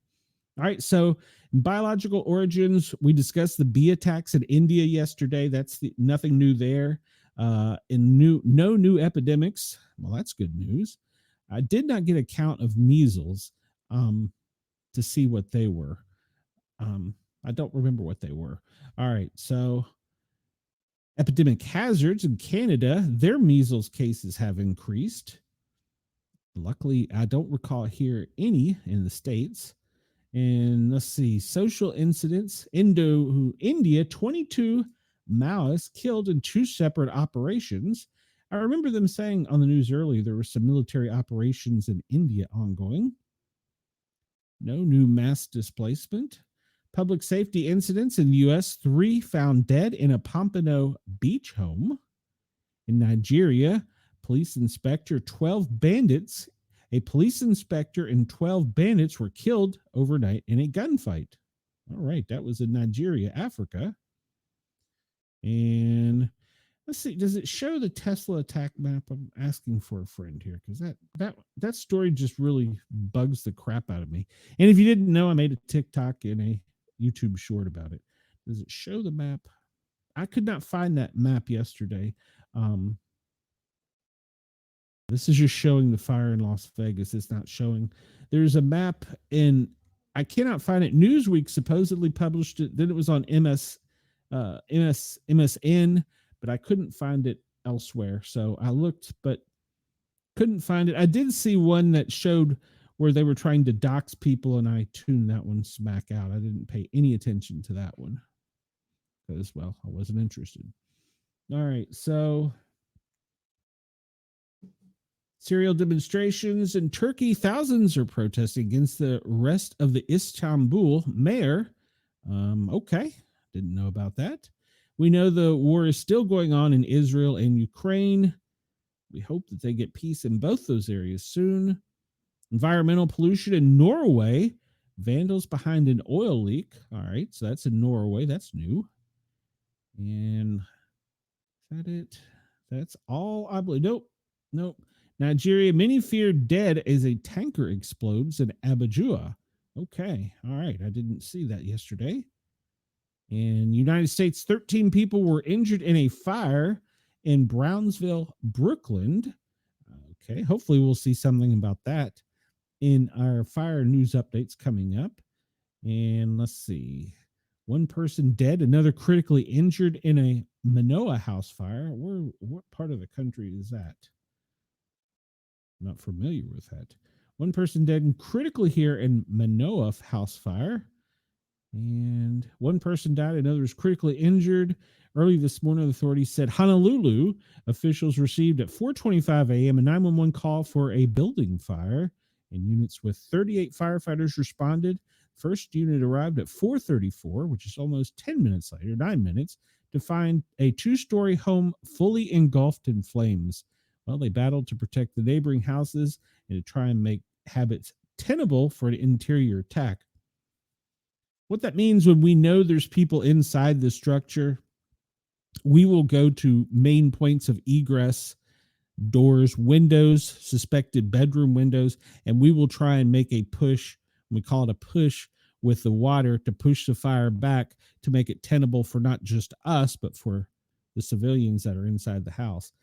All right, so in biological origins, we discussed the bee attacks in India yesterday. That's nothing new there. No new epidemics. Well, that's good news. I did not get a count of measles to see what they were. I don't remember what they were. All right, so epidemic hazards in Canada, their measles cases have increased. Luckily, I don't recall here any in the States. And let's see, social incidents. India, 22 Maoists killed in 2 separate operations. I remember them saying on the news earlier there were some military operations in India ongoing. No new mass displacement. Public safety incidents in the U.S., 3 found dead in a Pompano beach home. In Nigeria, police inspector, 12 bandits. A police inspector and 12 bandits were killed overnight in a gunfight. All right, that was in Nigeria, Africa. And let's see, does it show the Tesla attack map? I'm asking for a friend here because that story just really bugs the crap out of me. And if you didn't know, I made a TikTok and a YouTube short about it. Does it show the map? I could not find that map yesterday. This is just showing the fire in Las Vegas. It's not showing. There's a map in, I cannot find it. Newsweek supposedly published it. Then it was on MSN, but I couldn't find it elsewhere. So I looked, but couldn't find it. I did see one that showed where they were trying to dox people, and I tuned that one smack out. I didn't pay any attention to that one because, well, I wasn't interested. All right, so serial demonstrations in Turkey. Thousands are protesting against the arrest of the Istanbul mayor. Okay, didn't know about that. We know the war is still going on in Israel and Ukraine. We hope that they get peace in both those areas soon. Environmental pollution in Norway. Vandals behind an oil leak. All right, so that's in Norway. That's new. And is that it? That's all I believe. Nope. Nigeria, many feared dead as a tanker explodes in Abuja. Okay, all right. I didn't see that yesterday. In United States, 13 people were injured in a fire in Brownsville, Brooklyn. Okay, hopefully we'll see something about that in our fire news updates coming up. And let's see. 1 person dead, another critically injured in a Manoa house fire. What part of the country is that? Not familiar with that. 1 person dead and critically here in Manoa house fire. And 1 person died, another is critically injured. Early this morning, authorities said Honolulu officials received at 4:25 a.m. a 911 call for a building fire, and units with 38 firefighters responded. First unit arrived at 4:34, which is almost 10 minutes later, 9 minutes, to find a 2-story home fully engulfed in flames. Well, they battled to protect the neighboring houses and to try and make habits tenable for an interior attack. What that means when we know there's people inside the structure, we will go to main points of egress, doors, windows, suspected bedroom windows, and we will try and make a push. We call it a push with the water to push the fire back to make it tenable for not just us, but for the civilians that are inside the house.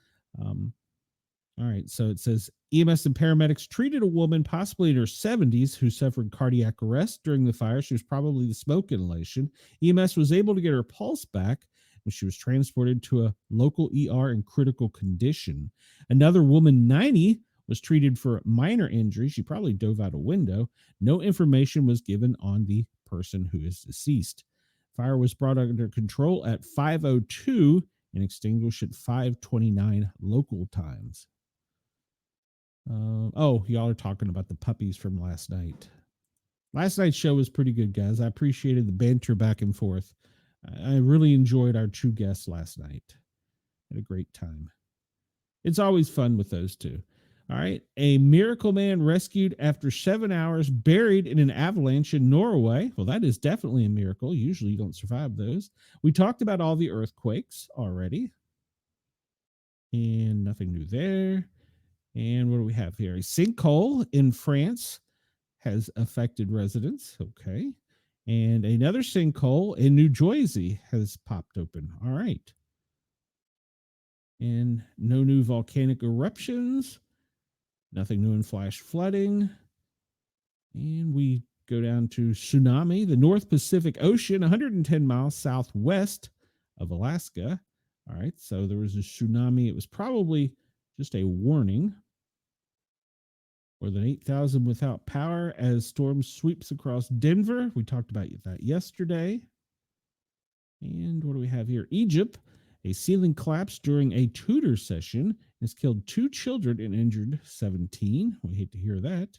All right, so it says EMS and paramedics treated a woman possibly in her 70s who suffered cardiac arrest during the fire. She was probably the smoke inhalation. EMS was able to get her pulse back, and she was transported to a local ER in critical condition. Another woman, 90, was treated for minor injury. She probably dove out a window. No information was given on the person who is deceased. Fire was brought under control at 5:02 and extinguished at 5:29 local times. Y'all are talking about the puppies from last night. Last night's show was pretty good, guys. I appreciated the banter back and forth. I really enjoyed our 2 guests last night. Had a great time. It's always fun with those 2. All right. A miracle man rescued after 7 hours, buried in an avalanche in Norway. Well, that is definitely a miracle. Usually you don't survive those. We talked about all the earthquakes already, and nothing new there. And what do we have here? A sinkhole in France has affected residents. Okay. And another sinkhole in New Jersey has popped open. All right. And no new volcanic eruptions. Nothing new in flash flooding. And we go down to tsunami, the North Pacific Ocean, 110 miles southwest of Alaska. All right. So there was a tsunami. It was probably just a warning. More than 8,000 without power as storm sweeps across Denver. We talked about that yesterday. And what do we have here? Egypt, a ceiling collapsed during a tutor session has killed 2 children and injured 17. We hate to hear that.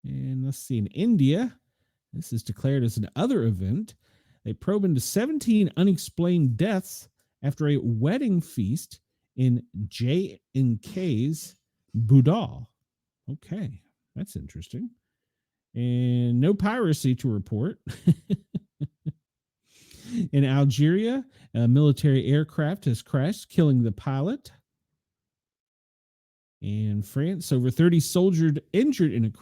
And let's see, in India, this is declared as an other event. They probe into 17 unexplained deaths after a wedding feast in J&K's Budal. Okay, that's interesting. And no piracy to report. In Algeria, a military aircraft has crashed, killing the pilot. In France, over 30 soldiers injured in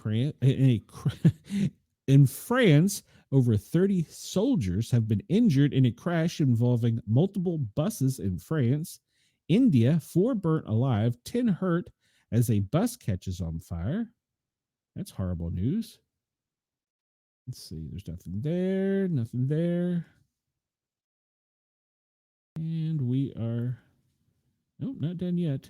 France, over 30 soldiers have been injured in a crash involving multiple buses in France. India, 4 burnt alive, 10 hurt as a bus catches on fire. That's horrible news. Let's see, there's nothing there, nothing there. And we are, nope, not done yet.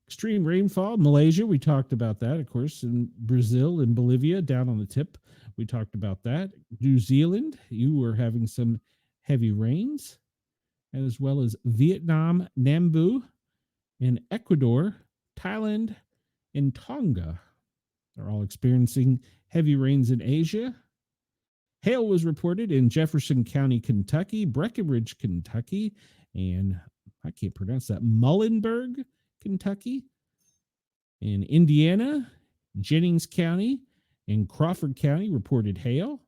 Extreme rainfall, Malaysia, we talked about that, of course, in Brazil and Bolivia, down on the tip, we talked about that. New Zealand, you were having some heavy rains, as well as Vietnam, Nambu, and Ecuador, Thailand, and Tonga. They're all experiencing heavy rains in Asia. Hail was reported in Jefferson County, Kentucky, Breckenridge, Kentucky, and I can't pronounce that, Muhlenberg, Kentucky. In Indiana, Jennings County and Crawford County reported hail.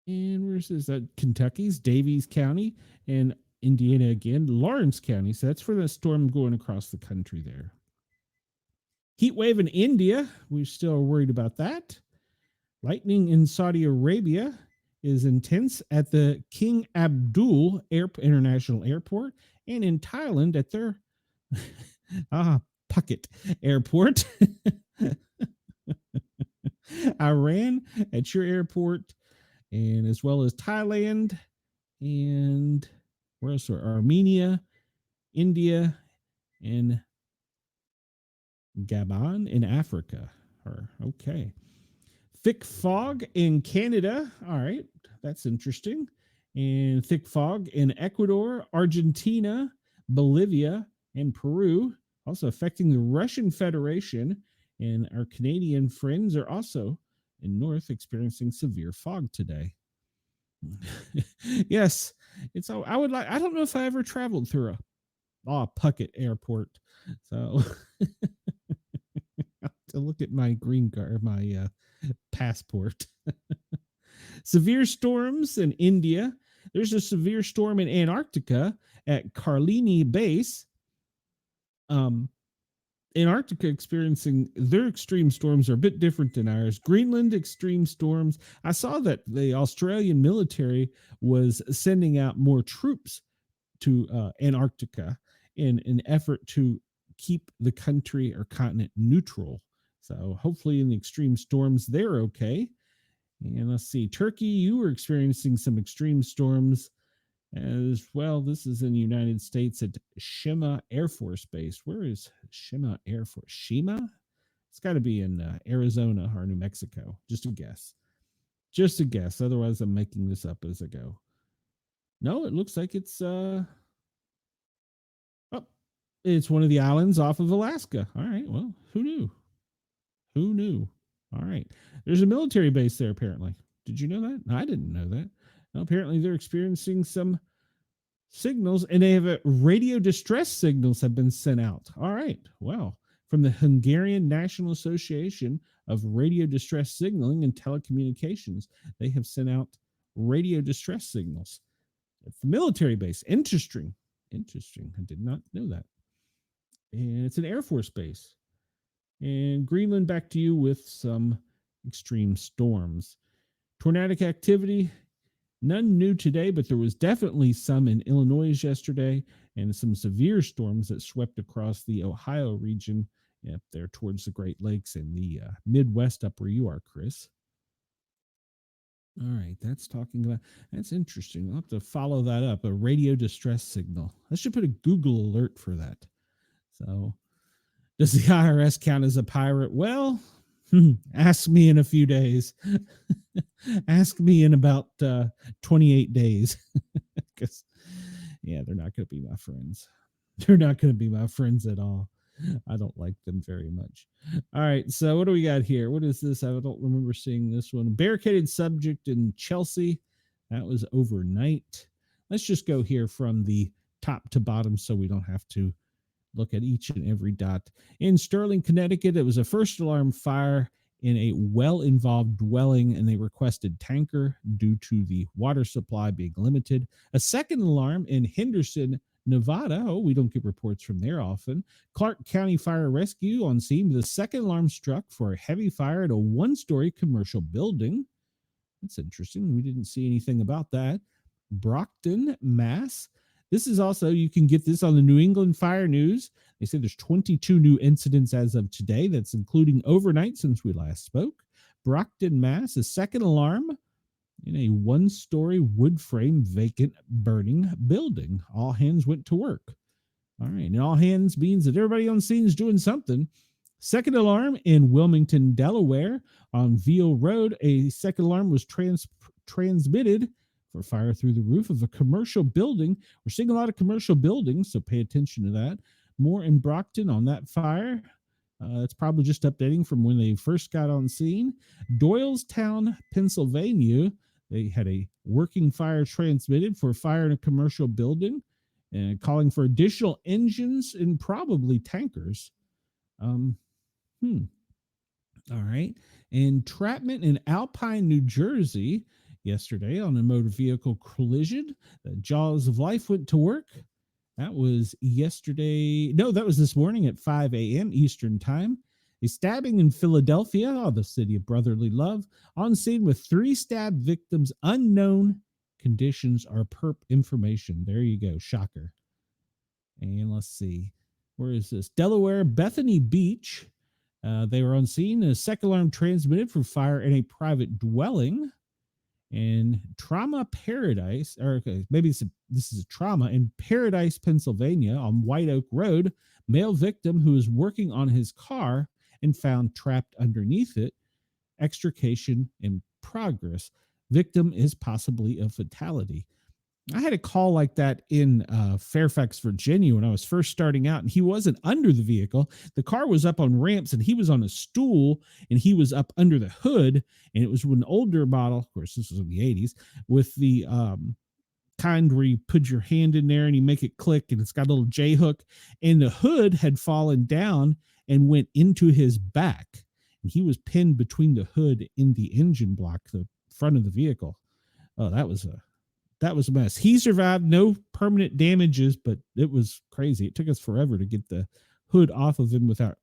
And where's this? Kentucky's Davies County and Indiana again, Lawrence County. So that's for the storm going across the country there. Heat wave in India. We still are worried about that. Lightning in Saudi Arabia is intense at the King Abdul International Airport and in Thailand at their Phuket Airport. Iran at your airport, and as well as Thailand, and where else? Armenia, India, and Gabon in Africa. Okay. Thick fog in Canada. All right, that's interesting. And thick fog in Ecuador, Argentina, Bolivia, and Peru, also affecting the Russian Federation. And our Canadian friends are also in North experiencing severe fog today. Yes, it's. I would like. I don't know if I ever traveled through a Phuket Airport, so to look at my green card, my passport. Severe storms in India. There's a severe storm in Antarctica at Carlini Base. Antarctica experiencing their extreme storms are a bit different than ours. Greenland extreme storms. I saw that the Australian military was sending out more troops to Antarctica in an effort to keep the country or continent neutral. So hopefully in the extreme storms, they're okay. And let's see, Turkey, you were experiencing some extreme storms as well. This is in the United States at Shima Air Force Base. Where is Shima Air Force? Shima? It's got to be in Arizona or New Mexico. Just a guess. Just a guess. Otherwise, I'm making this up as I go. No, it looks like it's it's one of the islands off of Alaska. All right. Well, who knew? Who knew? All right. There's a military base there, apparently. Did you know that? I didn't know that. Well, apparently, they're experiencing some signals, and they have radio distress signals have been sent out. All right. Wow. From the Hungarian National Association of Radio Distress Signaling and Telecommunications, they have sent out radio distress signals at the military base. Interesting. Interesting. I did not know that. And it's an Air Force base. And Greenland, back to you with some extreme storms. Tornadic activity, none new today, but there was definitely some in Illinois yesterday and some severe storms that swept across the Ohio region up there towards the Great Lakes and the Midwest up where you are, Chris. All right, that's interesting. I'll have to follow that up. A radio distress signal. I should put a Google alert for that. So, does the IRS count as a pirate? Well, ask me in a few days. Ask me in about 28 days. Because, yeah, they're not going to be my friends. They're not going to be my friends at all. I don't like them very much. All right, so what do we got here? What is this? I don't remember seeing this one. Barricaded subject in Chelsea. That was overnight. Let's just go here from the top to bottom so we don't have to look at each and every dot. In Sterling, Connecticut, it was a first alarm fire in a well-involved dwelling, and they requested tanker due to the water supply being limited. A second alarm in Henderson, Nevada. Oh, we don't get reports from there often. Clark County Fire Rescue on scene. The second alarm struck for a heavy fire at a one-story commercial building. That's interesting. We didn't see anything about that. Brockton, Mass. This is also, you can get this on the New England Fire News. They say there's 22 new incidents as of today. That's including overnight since we last spoke. Brockton, Mass. A second alarm in a one-story wood frame vacant burning building. All hands went to work. All right, and all hands means that everybody on scene is doing something. Second alarm in Wilmington, Delaware on Veal Road. A second alarm was transmitted for fire through the roof of a commercial building. We're seeing a lot of commercial buildings, so pay attention to that. More in Brockton on that fire. It's probably just updating from when they first got on scene. Doylestown, Pennsylvania. They had a working fire transmitted for fire in a commercial building and calling for additional engines and probably tankers. All right. Entrapment in Alpine, New Jersey yesterday on a motor vehicle collision. The jaws of life went to work. That was yesterday. No, that was this morning at 5 a.m. Eastern time. A stabbing in Philadelphia, the city of brotherly love, on scene with 3 stabbed victims. Unknown conditions are perp information. There you go. Shocker. And let's see. Where is this? Delaware, Bethany Beach. They were on scene. A second alarm transmitted for fire in a private dwelling. And Trauma Paradise, or okay, maybe this is a trauma in Paradise, Pennsylvania on White Oak Road. Male victim who was working on his car and found trapped underneath it. Extrication in progress. Victim is possibly a fatality. I had a call like that in Fairfax, Virginia when I was first starting out, and he wasn't under the vehicle. The car was up on ramps, and he was on a stool, and he was up under the hood, and it was an older model. Of course, this was in the 80s, with the kind where you put your hand in there and you make it click, and it's got a little J hook, and the hood had fallen down and went into his back, and he was pinned between the hood and the engine block, the front of the vehicle. Oh, that was a mess. He survived, no permanent damages, but it was crazy. It took us forever to get the hood off of him without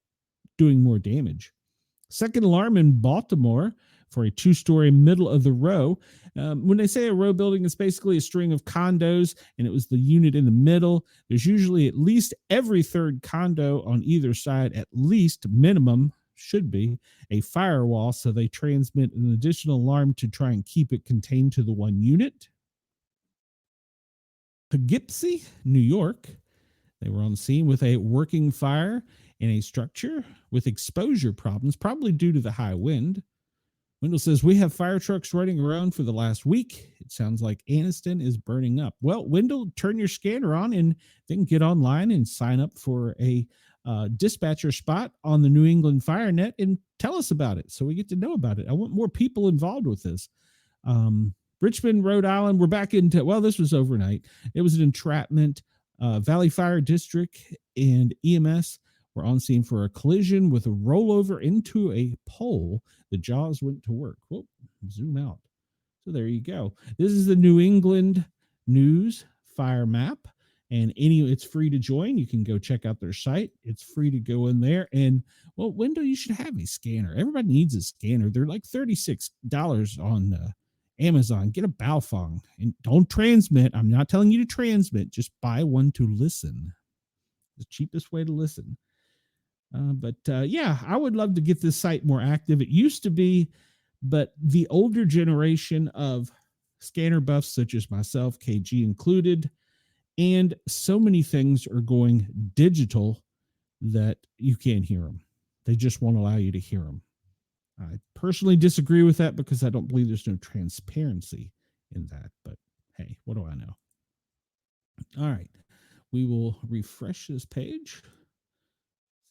doing more damage. Second alarm in Baltimore for a 2-story middle of the row. When they say a row building, it's basically a string of condos, and it was the unit in the middle. There's usually at least every third condo on either side, at least minimum, should be a firewall, so they transmit an additional alarm to try and keep it contained to the one unit. Poughkeepsie, New York. They were on scene with a working fire in a structure with exposure problems, probably due to the high wind. Wendell says, we have fire trucks running around for the last week. It sounds like Anniston is burning up. Well, Wendell, turn your scanner on and then get online and sign up for a dispatcher spot on the New England Fire Net and tell us about it so we get to know about it. I want more people involved with this. Richmond, Rhode Island. We're back into, well, this was overnight. It was an entrapment. Valley Fire District and EMS were on scene for a collision with a rollover into a pole. The jaws went to work. Whoop, zoom out. So there you go. This is the New England News Fire Map, and it's free to join. You can go check out their site. It's free to go in there. And well, Window, you should have a scanner. Everybody needs a scanner. They're like $36 on Amazon. Get a Baofeng and don't transmit. I'm not telling you to transmit. Just buy one to listen. The cheapest way to listen. Yeah, I would love to get this site more active. It used to be, but the older generation of scanner buffs, such as myself, KG included, and so many things are going digital that you can't hear them. They just won't allow you to hear them. I personally disagree with that because I don't believe there's no transparency in that. But hey, what do I know? All right, we will refresh this page.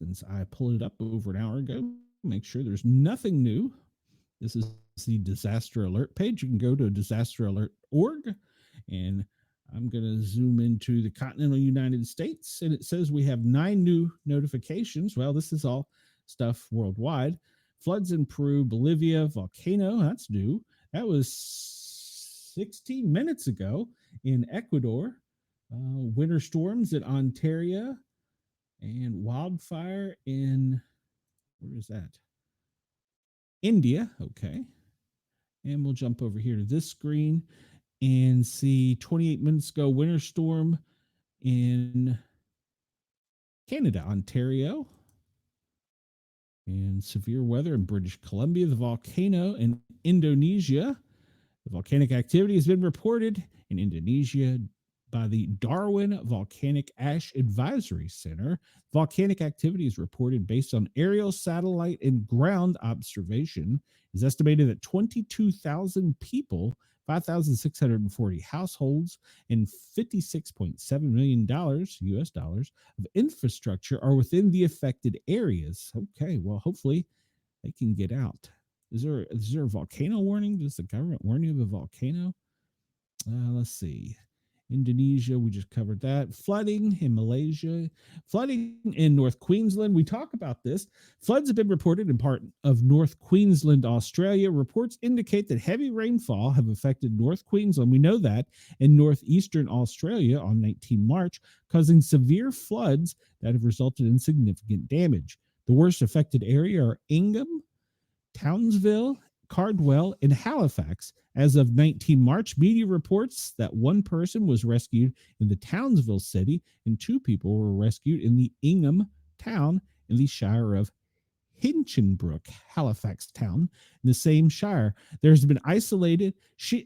Since I pulled it up over an hour ago, make sure there's nothing new. This is the disaster alert page. You can go to disasteralert.org, and I'm going to zoom into the continental United States, and it says we have 9 new notifications. Well, this is all stuff worldwide. Floods in Peru, Bolivia, volcano, that's new. That was 16 minutes ago in Ecuador. Winter storms in Ontario. And wildfire in, where is that? India. Okay. And we'll jump over here to this screen and see 28 minutes ago, winter storm in Canada, Ontario. And severe weather in British Columbia, the volcano in Indonesia. The volcanic activity has been reported in Indonesia by the Darwin Volcanic Ash Advisory Center. Volcanic activity is reported based on aerial, satellite, and ground observation. It is estimated that 22,000 people, 5,640 households, and $56.7 million US dollars of infrastructure are within the affected areas. Okay, well, hopefully they can get out. Is there a volcano warning? Does the government warn you of a volcano? Let's see. Indonesia, we just covered that. Flooding in Malaysia, flooding in North Queensland. We talk about this. Floods have been reported in part of North Queensland, Australia. Reports indicate that heavy rainfall have affected North Queensland. We know that, in northeastern Australia on 19 March, causing severe floods that have resulted in significant damage. The worst affected area are Ingham, Townsville, Cardwell, and Halifax. As of 19 March, media reports that 1 person was rescued in the Townsville city and 2 people were rescued in the Ingham town in the Shire of Hinchinbrook, Halifax town, in the same shire. Has been isolated due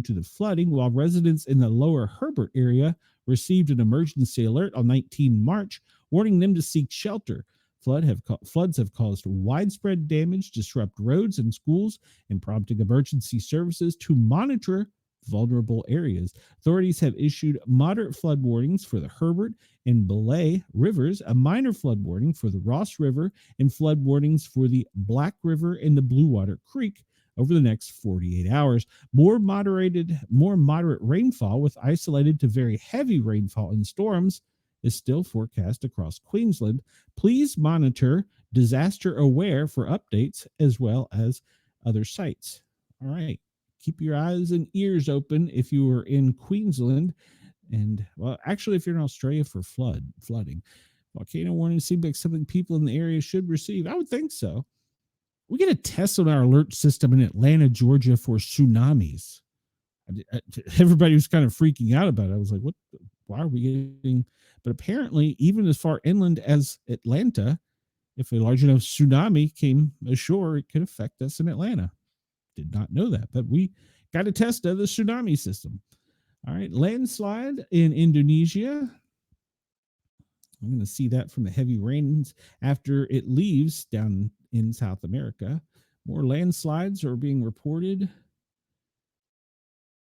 to the flooding, while residents in the lower Herbert area received an emergency alert on 19 March, warning them to seek shelter. Floods have caused widespread damage, disrupt roads and schools, and prompting emergency services to monitor vulnerable areas. Authorities have issued moderate flood warnings for the Herbert and Belay rivers, a minor flood warning for the Ross River, and flood warnings for the Black River and the Blue Water Creek over the next 48 hours. More moderate rainfall with isolated to very heavy rainfall and storms is still forecast across Queensland. Please monitor Disaster Aware for updates as well as other sites. All right. Keep your eyes and ears open if you are in Queensland. And, well, actually, if you're in Australia for flooding. Volcano warnings seem like something people in the area should receive. I would think so. We get a test on our alert system in Atlanta, Georgia for tsunamis. Everybody was kind of freaking out about it. I was like, what? Why are we getting? But apparently, even as far inland as Atlanta, if a large enough tsunami came ashore, it could affect us in Atlanta. Did not know that, but we got a test of the tsunami system. All right, landslide in Indonesia. I'm going to see that from the heavy rains after it leaves down in South America. More landslides are being reported.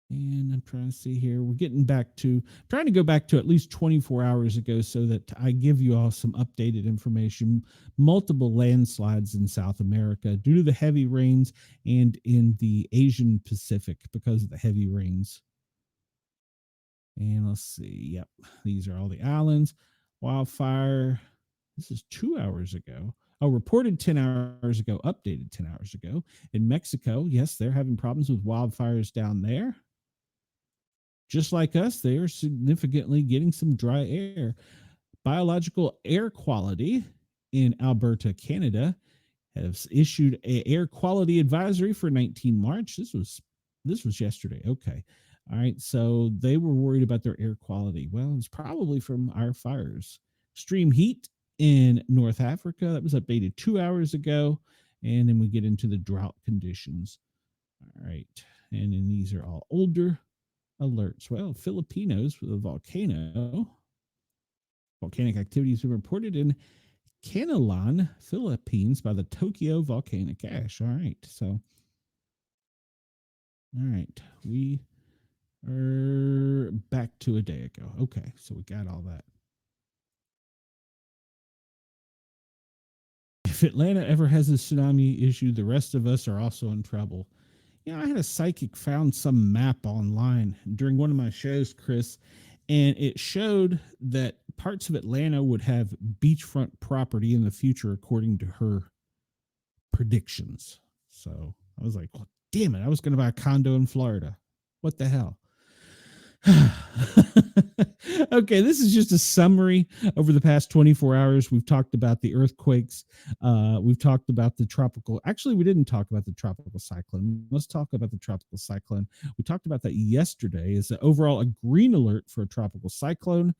And I'm trying to see here. We're getting trying to go back to at least 24 hours ago so that I give you all some updated information. Multiple landslides in South America due to the heavy rains and in the Asian Pacific because of the heavy rains. And let's see. Yep. These are all the islands. Wildfire. This is 2 hours ago. Oh, reported 10 hours ago, updated 10 hours ago. In Mexico, yes, they're having problems with wildfires down there. Just like us, they are significantly getting some dry air. Biological air quality in Alberta, Canada, has issued an air quality advisory for 19 March. This was yesterday. Okay. All right. So they were worried about their air quality. Well, it's probably from our fires. Extreme heat in North Africa. That was updated 2 hours ago. And then we get into the drought conditions. All right. And then these are all older alerts. Well, Filipinos with a volcano. Volcanic activity has been reported in Canalan, Philippines by the Tokyo Volcanic Ash. All right. So, all right. We are back to a day ago. Okay. So we got all that. If Atlanta ever has a tsunami issue, the rest of us are also in trouble. I had a psychic found some map online during one of my shows, Chris, and it showed that parts of Atlanta would have beachfront property in the future, according to her predictions. So I was like, well, damn it, I was going to buy a condo in Florida. What the hell? Okay, this is just a summary over the past 24 hours. We've talked about the earthquakes. We've talked about the tropical. Actually, we didn't talk about the tropical cyclone. Let's talk about the tropical cyclone. We talked about that yesterday. Is overall a green alert for a tropical cyclone,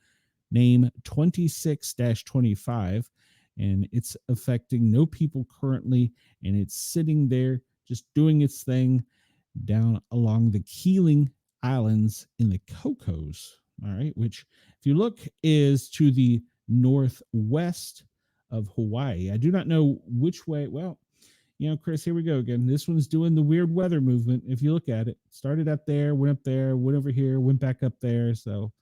name 26-25, and it's affecting no people currently, and it's sitting there just doing its thing down along the Keeling Islands in the Cocos. All right, which, if you look, is to the northwest of Hawaii. I do not know which way. Well, Chris, here we go again. This one's doing the weird weather movement. If you look at it, started up there, went over here, went back up there. So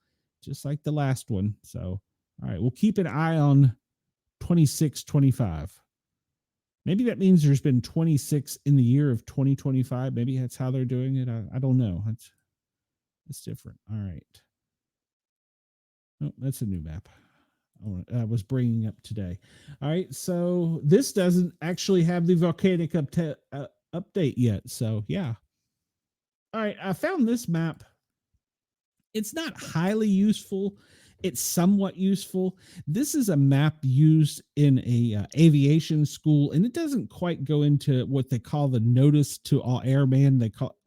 just like the last one. So, all right, we'll keep an eye on 26-25. Maybe that means there's been 26 in the year of 2025. Maybe that's how they're doing it. I don't know. It's different. All right. Oh, that's a new map I was bringing up today. All right. So this doesn't actually have the volcanic update yet. So, yeah. All right. I found this map. It's not highly useful. It's somewhat useful. This is a map used in a aviation school, and it doesn't quite go into what they call the notice to all airmen. They call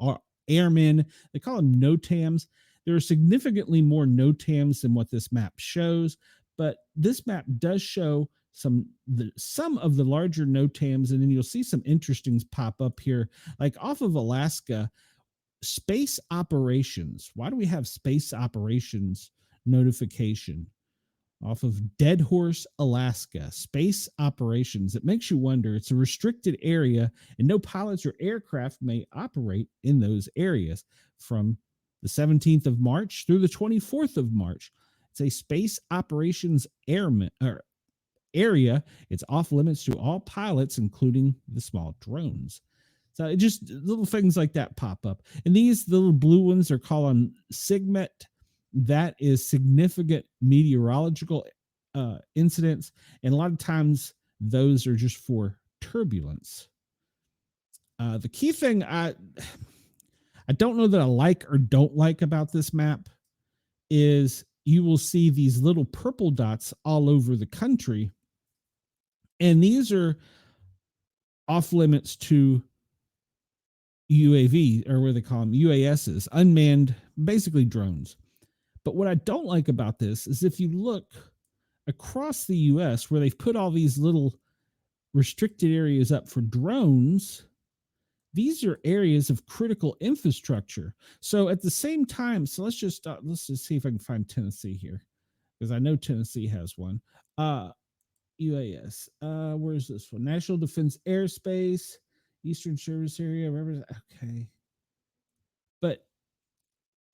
airmen. They call them NOTAMs. There are significantly more NOTAMs than what this map shows, but this map does show some of the larger NOTAMs, and then you'll see some interesting pop up here, like off of Alaska. Space operations. Why do we have space operations notification off of Dead Horse, Alaska? Space operations. It makes you wonder. It's a restricted area, and no pilots or aircraft may operate in those areas from the 17th of March through the 24th of March. It's a space operations area. It's off limits to all pilots, including the small drones. So it just little things like that pop up. And these little blue ones are called on SIGMET. That is significant meteorological incidents. And a lot of times those are just for turbulence. The key thing I don't know that I like or don't like about this map is you will see these little purple dots all over the country. And these are off limits to UAV, or what they call them, UASs, unmanned, basically drones. But what I don't like about this is if you look across the US where they've put all these little restricted areas up for drones, these are areas of critical infrastructure. So at the same time, so let's just see if I can find Tennessee here, because I know Tennessee has one. UAS. Where's this one? National Defense Airspace, Eastern Service Area. Okay. But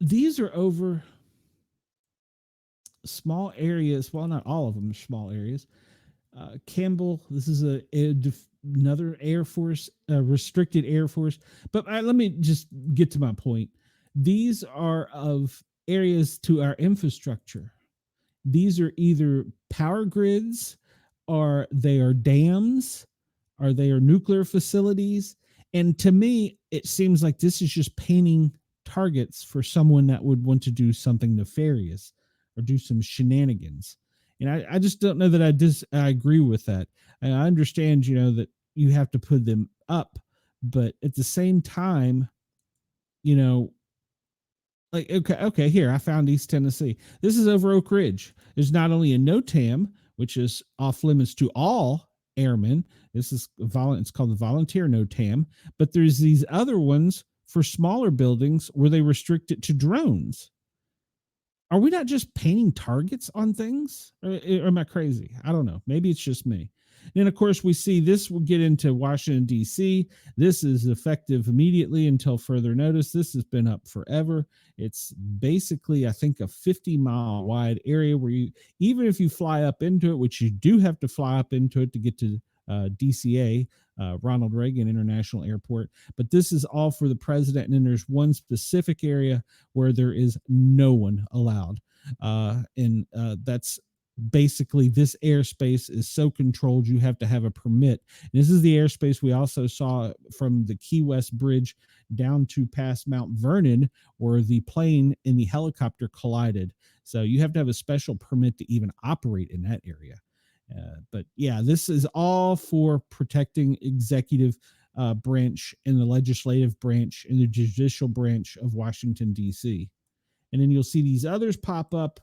these are over small areas. Well, not all of them are small areas. Campbell, this is another Air Force, restricted Air Force. But let me just get to my point. These are of areas to our infrastructure. These are either power grids, or they are dams, or they are nuclear facilities. And to me, it seems like this is just painting targets for someone that would want to do something nefarious or do some shenanigans. And I just don't know that I agree with that. And I understand, that you have to put them up, but at the same time, you know, like, okay, here I found East Tennessee. This is over Oak Ridge. There's not only a NOTAM, which is off limits to all airmen. This is it's called the volunteer NOTAM, but there's these other ones for smaller buildings where they restrict it to drones. Are we not just painting targets on things? Or am I crazy? I don't know. Maybe it's just me. Then, of course, we see this will get into Washington, D.C. This is effective immediately until further notice. This has been up forever. It's basically, I think, a 50-mile wide area where even if you fly up into it, which you do have to fly up into it to get to DCA, Ronald Reagan International Airport. But this is all for the president. And then there's one specific area where there is no one allowed. And that's basically, this airspace is so controlled you have to have a permit. And this is the airspace we also saw from the Key West Bridge down to past Mount Vernon, where the plane and the helicopter collided. So you have to have a special permit to even operate in that area. But yeah, this is all for protecting executive branch and the legislative branch and the judicial branch of Washington, D.C. And then you'll see these others pop up.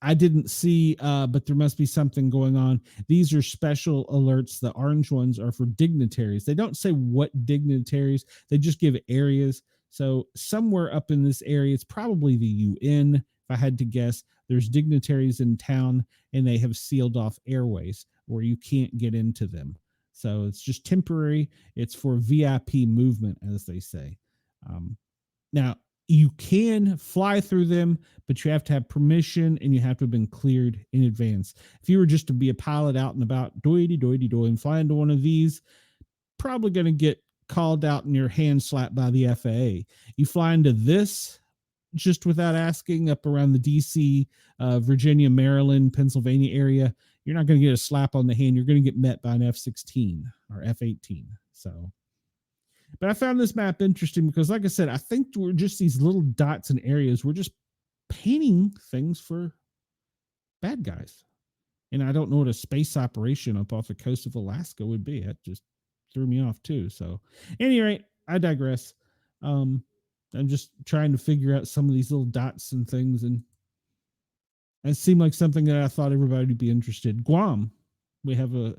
I didn't see, but there must be something going on. These are special alerts. The orange ones are for dignitaries. They don't say what dignitaries, they just give areas. So somewhere up in this area, it's probably the UN, if I had to guess. There's dignitaries in town, and they have sealed off airways where you can't get into them. So it's just temporary. It's for VIP movement, as they say. Now, you can fly through them, but you have to have permission and you have to have been cleared in advance. If you were just to be a pilot out and about, doity doity doy, and fly into one of these, probably going to get called out and your hand slapped by the FAA. You fly into this just without asking up around the DC, Virginia, Maryland, Pennsylvania area, you're not going to get a slap on the hand. You're going to get met by an F-16 or F-18. So, but I found this map interesting because, like I said, I think we're just these little dots and areas. We're just painting things for bad guys. And I don't know what a space operation up off the coast of Alaska would be. That just threw me off too. So, at any rate, I digress. I'm just trying to figure out some of these little dots and things, and it seemed like something that I thought everybody would be interested. Guam, we have a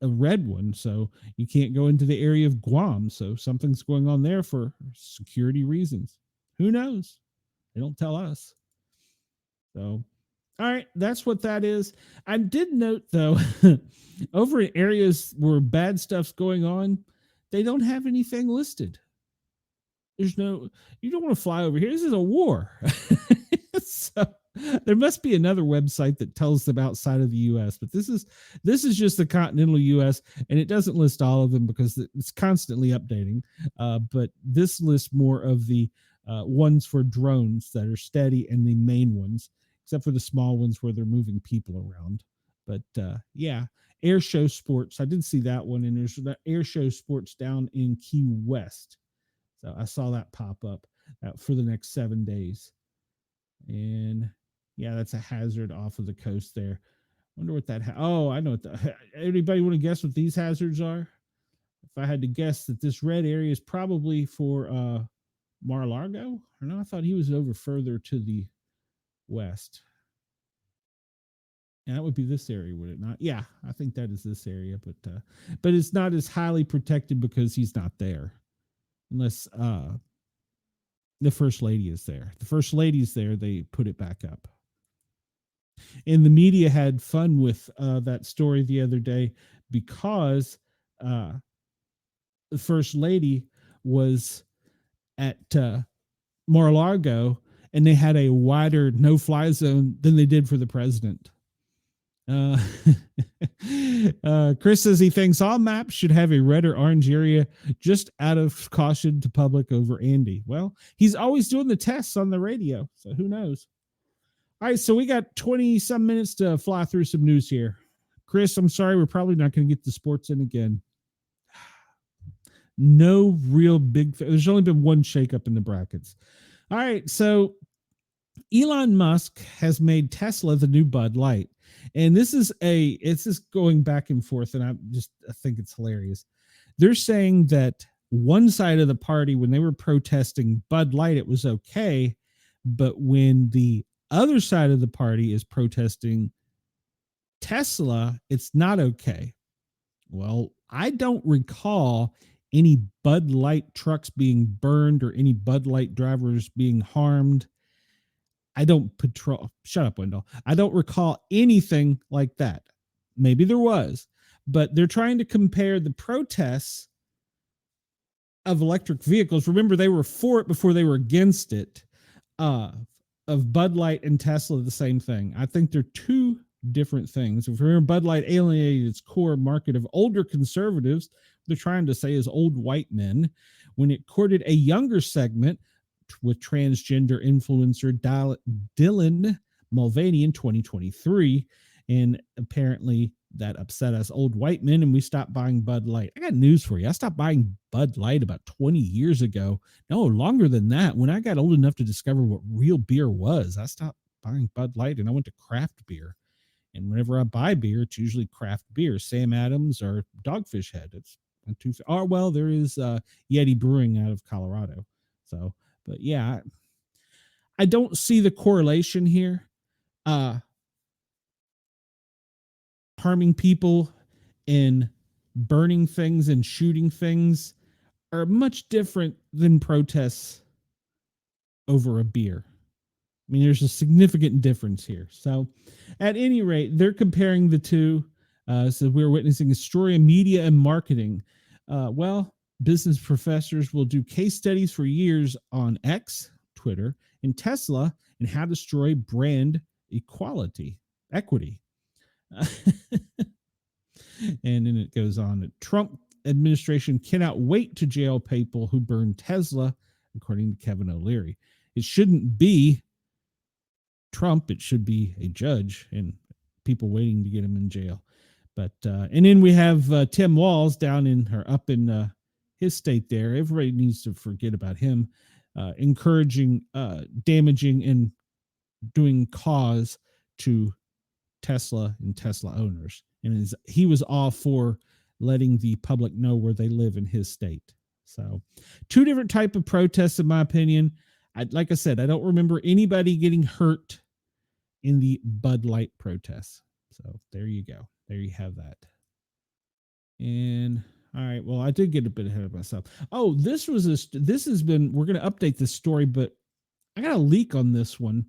red one, so you can't go into the area of Guam. So something's going on there for security reasons. Who knows? They don't tell us. So, all right, that's what that is. I did note, though, over in areas where bad stuff's going on, they don't have anything listed. There's no, you don't want to fly over here. This is a war. So there must be another website that tells them outside of the US, but this is just the continental US, and it doesn't list all of them because it's constantly updating. But this lists more of the ones for drones that are steady and the main ones, except for the small ones where they're moving people around. But yeah, Air Show Sports. I did see that one, and there's the Air Show Sports down in Key West. So I saw that pop up for the next 7 days. And yeah, that's a hazard off of the coast there. Wonder what that. Oh, I know what anybody want to guess what these hazards are? If I had to guess, that this red area is probably for Mar-a-Lago. Or no, I thought he was over further to the west. And that would be this area, would it not? Yeah, I think that is this area, but it's not as highly protected because he's not there, unless the first lady is there. The first lady's there, they put it back up. And the media had fun with that story the other day because the first lady was at Mar-a-Lago, and they had a wider no-fly zone than they did for the president. Uh, Chris says he thinks all maps should have a red or orange area just out of caution to public over Andy. Well, he's always doing the tests on the radio, so who knows? All right, so we got 20 some minutes to fly through some news here. Chris, I'm sorry, we're probably not going to get the sports in again. No real big, there's only been one shakeup in the brackets. All right, so Elon Musk has made Tesla the new Bud Light. And it's just going back and forth, and I think it's hilarious. They're saying that one side of the party, when they were protesting Bud Light, it was okay. But when the other side of the party is protesting Tesla, it's not okay. Well, I don't recall any Bud Light trucks being burned or any Bud Light drivers being harmed. Shut up, Wendell. I don't recall anything like that. Maybe there was, but they're trying to compare the protests of electric vehicles. Remember, they were for it before they were against it. Of Bud Light and Tesla, the same thing. I think they're two different things. If you remember, Bud Light alienated its core market of older conservatives, they're trying to say is old white men, when it courted a younger segment with transgender influencer Dylan Mulvaney in 2023. And apparently that upset us old white men, and we stopped buying Bud Light. I got news for you. I stopped buying Bud Light about 20 years ago. No, longer than that. When I got old enough to discover what real beer was, I stopped buying Bud Light and I went to craft beer. And whenever I buy beer, it's usually craft beer, Sam Adams or Dogfish Head. It's well, there is Yeti Brewing out of Colorado. So, but yeah, I don't see the correlation here. Harming people and burning things and shooting things are much different than protests over a beer. I mean, there's a significant difference here. So at any rate, they're comparing the two. So we're witnessing a story of media and marketing. Well, business professors will do case studies for years on X, Twitter, and Tesla, and how to destroy brand equity. And then it goes on. The Trump administration cannot wait to jail people who burn Tesla, according to Kevin O'Leary. It shouldn't be Trump. It should be a judge and people waiting to get him in jail. But and then we have Tim Walz up in his state there. Everybody needs to forget about him, encouraging, damaging, and doing cause to Tesla and Tesla owners. And he was all for letting the public know where they live in his state. So two different type of protests, in my opinion. Like I said, I don't remember anybody getting hurt in the Bud Light protests. So there you go. There you have that. And all right, well, I did get a bit ahead of myself. Oh, we're going to update this story, but I got a leak on this one.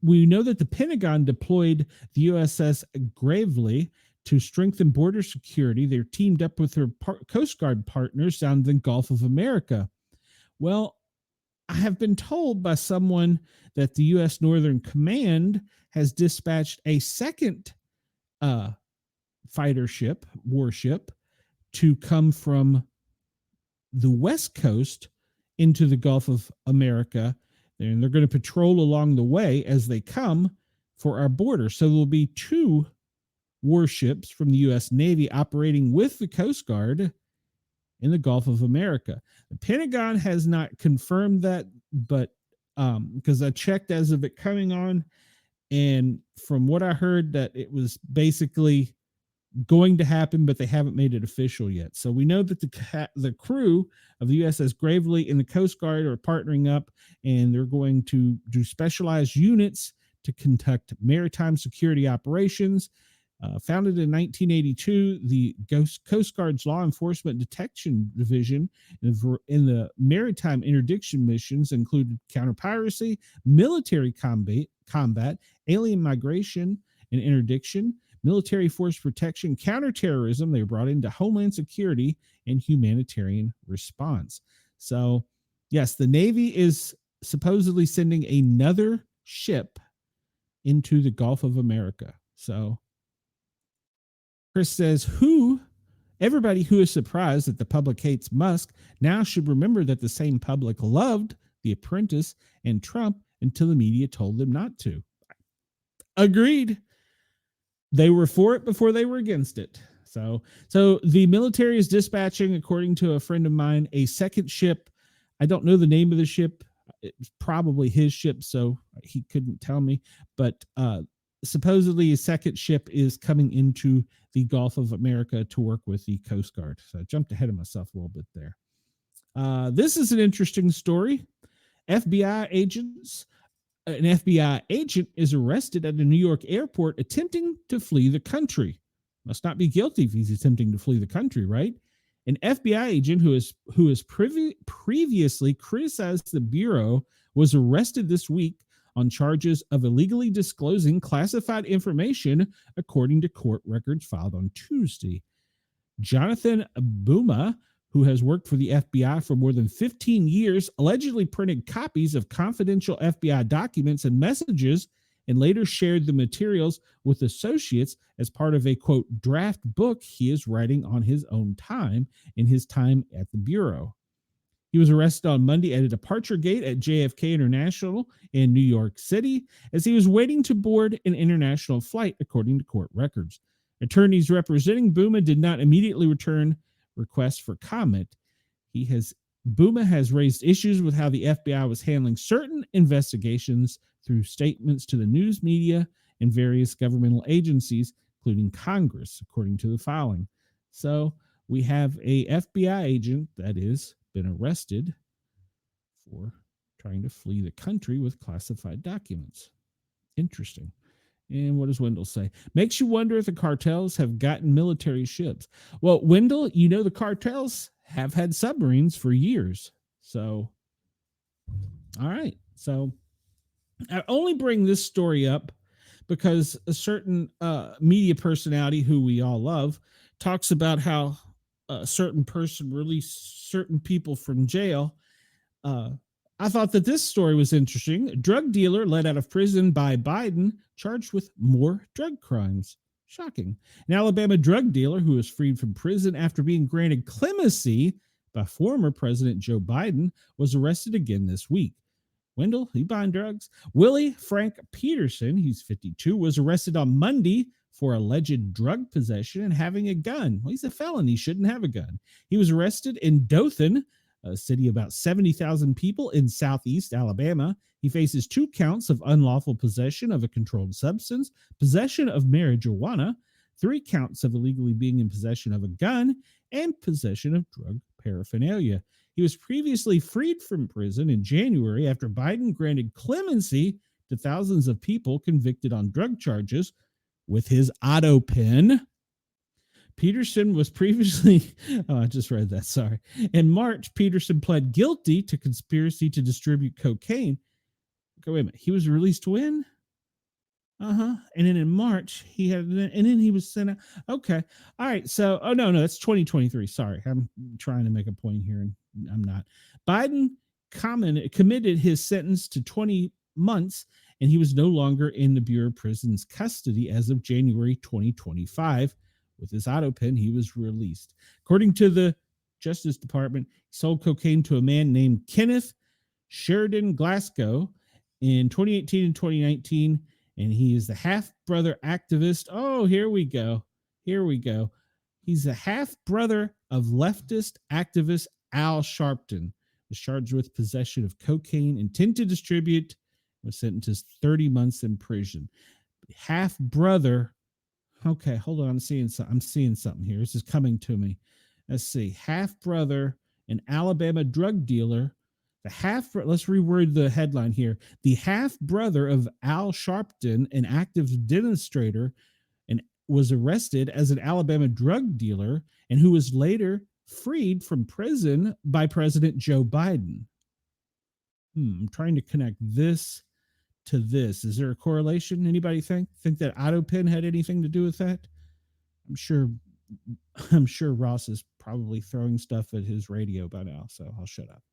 We know that the Pentagon deployed the USS Gravely to strengthen border security. They're teamed up with their Coast Guard partners down in the Gulf of America. Well, I have been told by someone that the U.S. Northern Command has dispatched a second warship, to come from the West Coast into the Gulf of America. And they're going to patrol along the way as they come for our border. So there will be two warships from the U.S. Navy operating with the Coast Guard in the Gulf of America. The Pentagon has not confirmed that, but because I checked as of it coming on, and from what I heard, that it was basically going to happen, but they haven't made it official yet. So we know that the crew of the USS Gravely and the Coast Guard are partnering up, and they're going to do specialized units to conduct maritime security operations. Founded in 1982, the Coast Guard's Law Enforcement Detection Division in the maritime interdiction missions included counter-piracy, military combat, alien migration and interdiction, military force protection, counterterrorism. They were brought into Homeland Security and humanitarian response. So Yes, the Navy is supposedly sending another ship into the Gulf of America. So Chris says, everybody who is surprised that the public hates Musk now should remember that the same public loved The Apprentice and Trump until the media told them not to. Agreed. They were for it before they were against it. So the military is dispatching, according to a friend of mine, a second ship. I don't know the name of the ship. It's probably his ship, so he couldn't tell me. But supposedly a second ship is coming into the Gulf of America to work with the Coast Guard. So I jumped ahead of myself a little bit there. This is an interesting story. FBI agents An FBI agent is arrested at a New York airport attempting to flee the country. Must not be guilty if he's attempting to flee the country, right? An FBI agent who has previously criticized the Bureau was arrested this week on charges of illegally disclosing classified information, according to court records filed on Tuesday. Jonathan Buma, who has worked for the FBI for more than 15 years, allegedly printed copies of confidential FBI documents and messages and later shared the materials with associates as part of a, quote, draft book he is writing on his own time in his time at the Bureau. He was arrested on Monday at a departure gate at JFK International in New York City as he was waiting to board an international flight, according to court records. Attorneys representing Buma did not immediately return requests for comment. Buma has raised issues with how the FBI was handling certain investigations through statements to the news media and various governmental agencies, including Congress, according to the filing. So we have a FBI agent that is been arrested for trying to flee the country with classified documents. Interesting. And what does Wendell say? Makes you wonder if the cartels have gotten military ships. Well, Wendell, you know the cartels have had submarines for years. So, all right. So I only bring this story up because a certain media personality who we all love talks about how a certain person released certain people from jail. I thought that this story was interesting. A drug dealer let out of prison by Biden, charged with more drug crimes. Shocking. An Alabama drug dealer who was freed from prison after being granted clemency by former President Joe Biden was arrested again this week. Wendell, he buying drugs? Willie Frank Peterson, he's 52, was arrested on Monday for alleged drug possession and having a gun. Well, he's a felon. He shouldn't have a gun. He was arrested in Dothan, a city of about 70,000 people in southeast Alabama. He faces 2 counts of unlawful possession of a controlled substance, possession of marijuana, 3 counts of illegally being in possession of a gun, and possession of drug paraphernalia. He was previously freed from prison in January after Biden granted clemency to thousands of people convicted on drug charges with his auto pen. Peterson was previously, I just read that, sorry. In March, Peterson pled guilty to conspiracy to distribute cocaine. Okay, wait a minute. He was released when? And then in March, and then he was sent out. Okay. All right. So, no, that's 2023. Sorry. I'm trying to make a point here and I'm not. Biden committed his sentence to 20 months and he was no longer in the Bureau of Prisons custody as of January 2025. With his auto pen, he was released. According to the Justice Department, he sold cocaine to a man named Kenneth Sheridan Glasgow in 2018 and 2019, and he is the half-brother activist. Oh, here we go. He's the half-brother of leftist activist Al Sharpton. Was charged with possession of cocaine, intent to distribute, was sentenced to 30 months in prison. Half-brother. Okay, hold on. I'm seeing something here. This is coming to me. Let's see. Half brother, an Alabama drug dealer. Let's reword the headline here. The half brother of Al Sharpton, an active demonstrator, and was arrested as an Alabama drug dealer, and who was later freed from prison by President Joe Biden. I'm trying to connect this to this. Is there a correlation? Anybody think that auto pen had anything to do with that? I'm sure Ross is probably throwing stuff at his radio by now, so I'll shut up.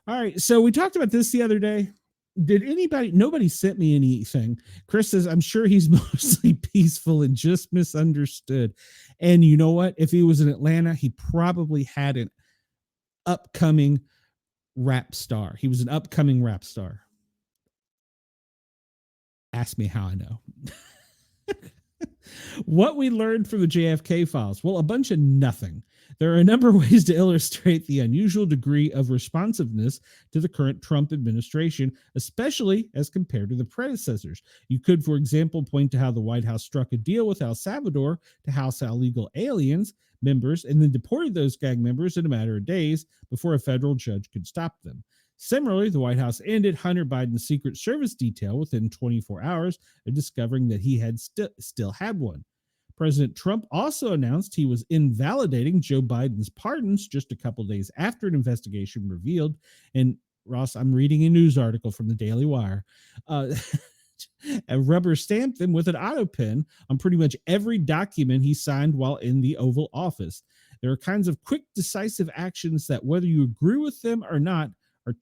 All right. So we talked about this the other day. Nobody sent me anything. Chris says, I'm sure he's mostly peaceful and just misunderstood. And you know what? If he was in Atlanta, he probably had an upcoming rap star. He was an upcoming rap star. Ask me how I know. What we learned from the JFK files? Well, a bunch of nothing. There are a number of ways to illustrate the unusual degree of responsiveness to the current Trump administration, especially as compared to the predecessors. You could, for example, point to how the White House struck a deal with El Salvador to house illegal aliens members and then deported those gang members in a matter of days before a federal judge could stop them. Similarly, the White House ended Hunter Biden's Secret Service detail within 24 hours of discovering that he had still had one. President Trump also announced he was invalidating Joe Biden's pardons just a couple days after an investigation revealed. And Ross, I'm reading a news article from the Daily Wire. And rubber stamped them with an auto pen on pretty much every document he signed while in the Oval Office. There are kinds of quick, decisive actions that, whether you agree with them or not, are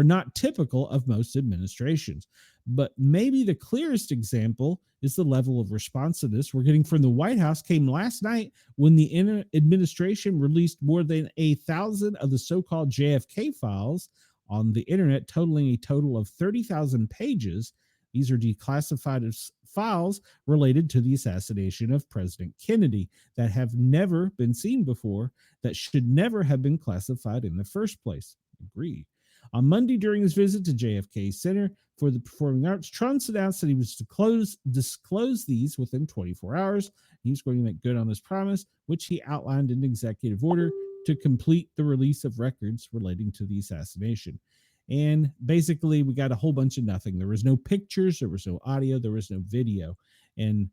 not typical of most administrations. But maybe the clearest example is the level of responsiveness we're getting from the White House came last night when the administration released more than 1,000 of the so-called JFK files on the internet, totaling a total of 30,000 pages. These are declassified files related to the assassination of President Kennedy that have never been seen before, that should never have been classified in the first place. Agree. On Monday, during his visit to JFK Center for the Performing Arts, Trump announced that he was to disclose these within 24 hours. He was going to make good on his promise, which he outlined in executive order to complete the release of records relating to the assassination. And basically, we got a whole bunch of nothing. There was no pictures, there was no audio, there was no video. And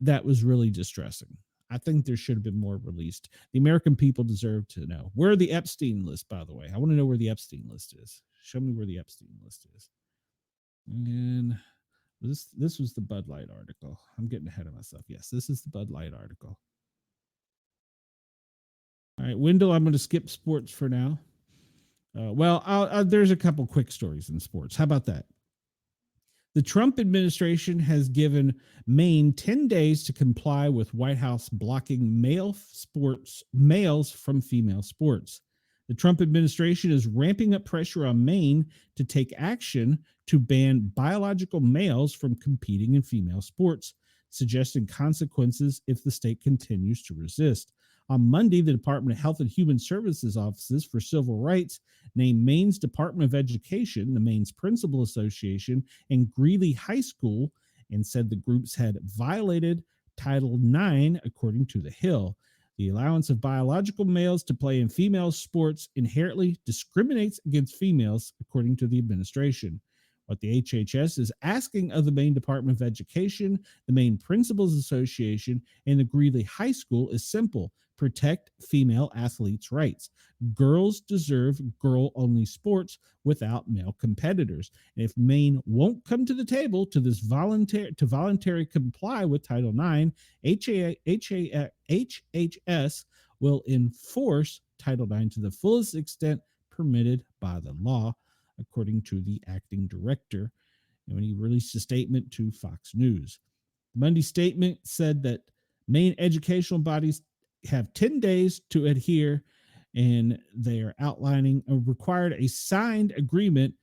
that was really distressing. I think there should have been more released. The American people deserve to know. Where are the Epstein list, by the way? I want to know where the Epstein list is. Show me where the Epstein list is. And this was the Bud Light article. I'm getting ahead of myself. Yes, this is the Bud Light article. All right, Wendell, I'm going to skip sports for now. There's a couple quick stories in sports. How about that? The Trump administration has given Maine 10 days to comply with White House blocking males from female sports. The Trump administration is ramping up pressure on Maine to take action to ban biological males from competing in female sports, suggesting consequences if the state continues to resist. On Monday, the Department of Health and Human Services Offices for Civil Rights named Maine's Department of Education, the Maine's Principal Association, and Greeley High School, and said the groups had violated Title IX, according to The Hill. The allowance of biological males to play in female sports inherently discriminates against females, according to the administration. What the HHS is asking of the Maine Department of Education, the Maine Principals Association, and the Greeley High School is simple: protect female athletes' rights. Girls deserve girl-only sports without male competitors. And if Maine won't come to the table to this voluntary comply with Title IX, HHS will enforce Title IX to the fullest extent permitted by the law, according to the acting director, and when he released a statement to Fox News. The Monday statement said that Maine educational bodies have 10 days to adhere, and they are outlining required a signed agreement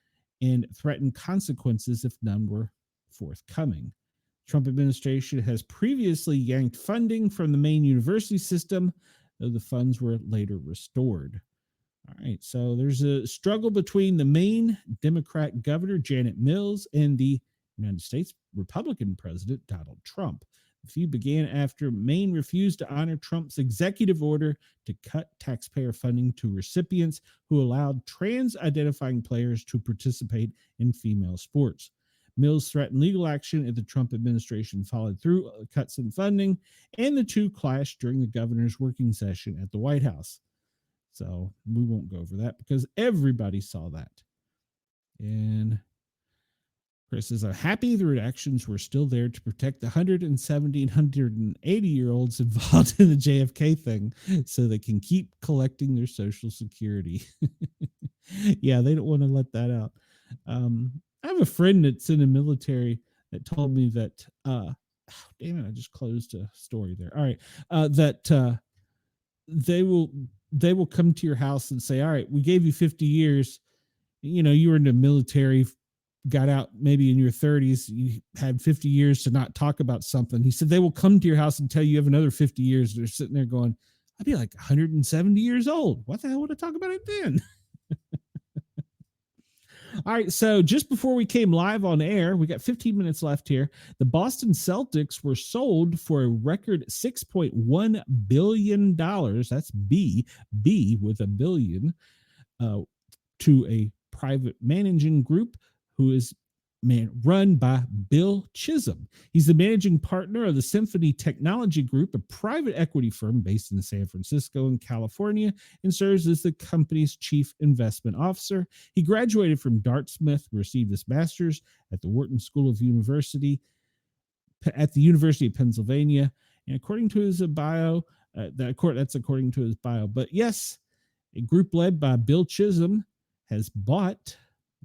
and threatened consequences if none were forthcoming. Trump administration has previously yanked funding from the Maine university system, though the funds were later restored. All right, so there's a struggle between the Maine Democrat governor, Janet Mills, and the United States Republican president, Donald Trump. The feud began after Maine refused to honor Trump's executive order to cut taxpayer funding to recipients who allowed trans-identifying players to participate in female sports. Mills threatened legal action if the Trump administration followed through cuts in funding, and the two clashed during the governor's working session at the White House. So we won't go over that because everybody saw that. And Chris says, I'm happy the redactions were still there to protect the 170 and 180-year-olds involved in the JFK thing so they can keep collecting their Social Security. Yeah, they don't want to let that out. I have a friend that's in the military that told me that damn it, I just closed a story there. All right. That they will they will come to your house and say, all right, we gave you 50 years. You know, you were in the military, got out maybe in your 30s, you had 50 years to not talk about something. He said they will come to your house and tell you have another 50 years. They're sitting there going, I'd be like 170 years old. What the hell would I talk about it then? All right, so just before we came live on air, we got 15 minutes left here. The Boston Celtics were sold for a record $6.1 billion. That's B with a billion, uh, to a private managing group who is run by Bill Chisholm. He's the managing partner of the Symphony Technology Group, a private equity firm based in San Francisco and California, and serves as the company's chief investment officer. He graduated from Dartmouth, received his master's at the Wharton School of University at the University of Pennsylvania. And according to his bio, that's according to his bio. But yes, a group led by Bill Chisholm has bought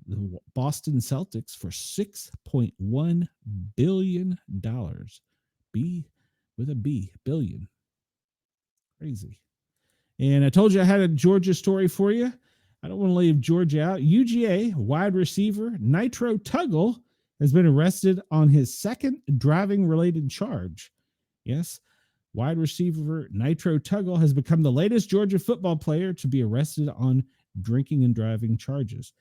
the Boston Celtics for $6.1 billion. B with a B, billion. Crazy. And I told you I had a Georgia story for you. I don't want to leave Georgia out. UGA wide receiver Nitro Tuggle has been arrested on his second driving-related charge. Yes, wide receiver Nitro Tuggle has become the latest Georgia football player to be arrested on drinking and driving charges.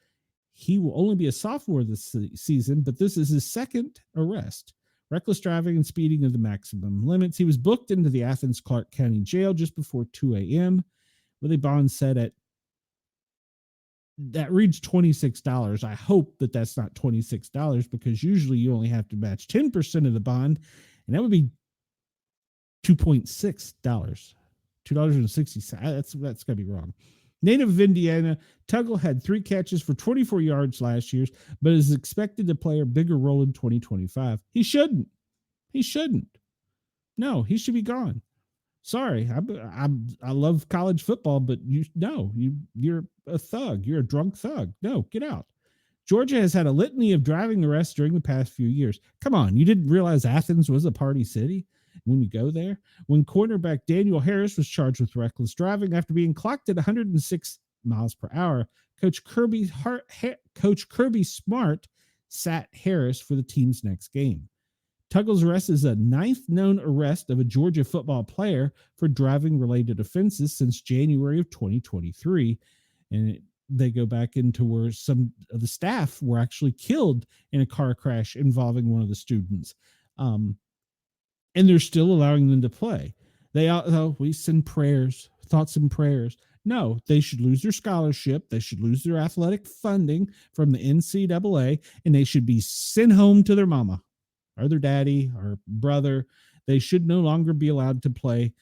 He will only be a sophomore this season, but this is his second arrest. Reckless driving and speeding of the maximum limits. He was booked into the Athens Clark County Jail just before 2 a.m. with a bond set at, that reads $26. I hope that that's not $26 because usually you only have to match 10% of the bond, and that would be $2.6. $2.60. That's got to be wrong. Native of Indiana, Tuggle had 3 catches for 24 yards last year, but is expected to play a bigger role in 2025. He shouldn't. No, he should be gone. Sorry, I love college football, but you're a thug. You're a drunk thug. No, get out. Georgia has had a litany of driving arrests during the past few years. Come on, you didn't realize Athens was a party city when you go there? When cornerback Daniel Harris was charged with reckless driving after being clocked at 106 miles per hour, Coach Kirby Smart sat Harris for the team's next game. Tuggle's arrest is a 9th known arrest of a Georgia football player for driving-related offenses since January of 2023. And they go back into where some of the staff were actually killed in a car crash involving one of the students. And they're still allowing them to play. We send prayers, thoughts and prayers. No, they should lose their scholarship. They should lose their athletic funding from the NCAA, and they should be sent home to their mama or their daddy or brother. They should no longer be allowed to play.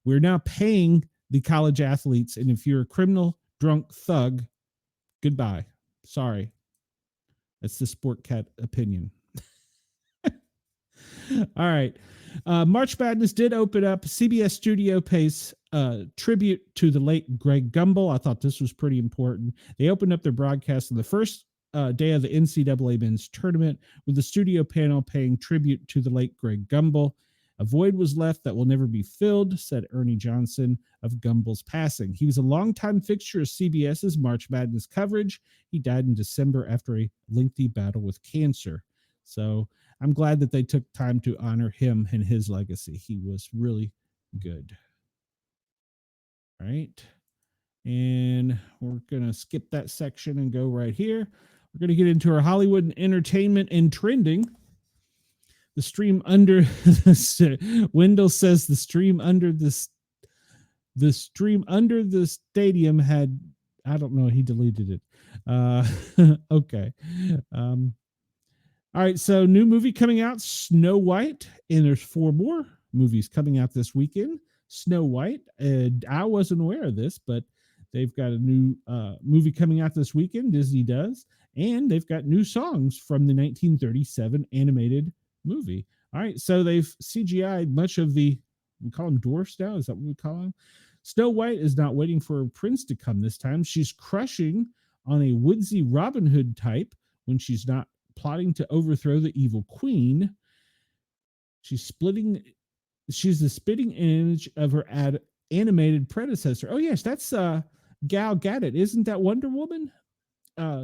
We're now paying the college athletes, and if you're a criminal, drunk thug, goodbye. Sorry. That's the Sportcat opinion. All right. March Madness did open up. CBS Studio pays tribute to the late Greg Gumbel. I thought this was pretty important. They opened up their broadcast on the first day of the NCAA men's tournament with the studio panel paying tribute to the late Greg Gumbel. A void was left that will never be filled, said Ernie Johnson of Gumbel's passing. He was a longtime fixture of CBS's March Madness coverage. He died in December after a lengthy battle with cancer. So I'm glad that they took time to honor him and his legacy. He was really good. All right. And we're going to skip that section and go right here. We're going to get into our Hollywood and entertainment and trending. The stream under Wendell says the stream under the stadium had, I don't know, he deleted it. Okay. All right, so new movie coming out, Snow White, and there's 4 more movies coming out this weekend. Snow White, I wasn't aware of this, but they've got a new movie coming out this weekend, Disney does, and they've got new songs from the 1937 animated movie. All right, so they've CGI'd much of we call them dwarfs now, is that what we call them? Snow White is not waiting for a prince to come this time. She's crushing on a woodsy Robin Hood type when she's not plotting to overthrow the evil queen. She's splitting. She's the spitting image of her animated predecessor. Oh yes, that's Gal Gadot. Isn't that Wonder Woman?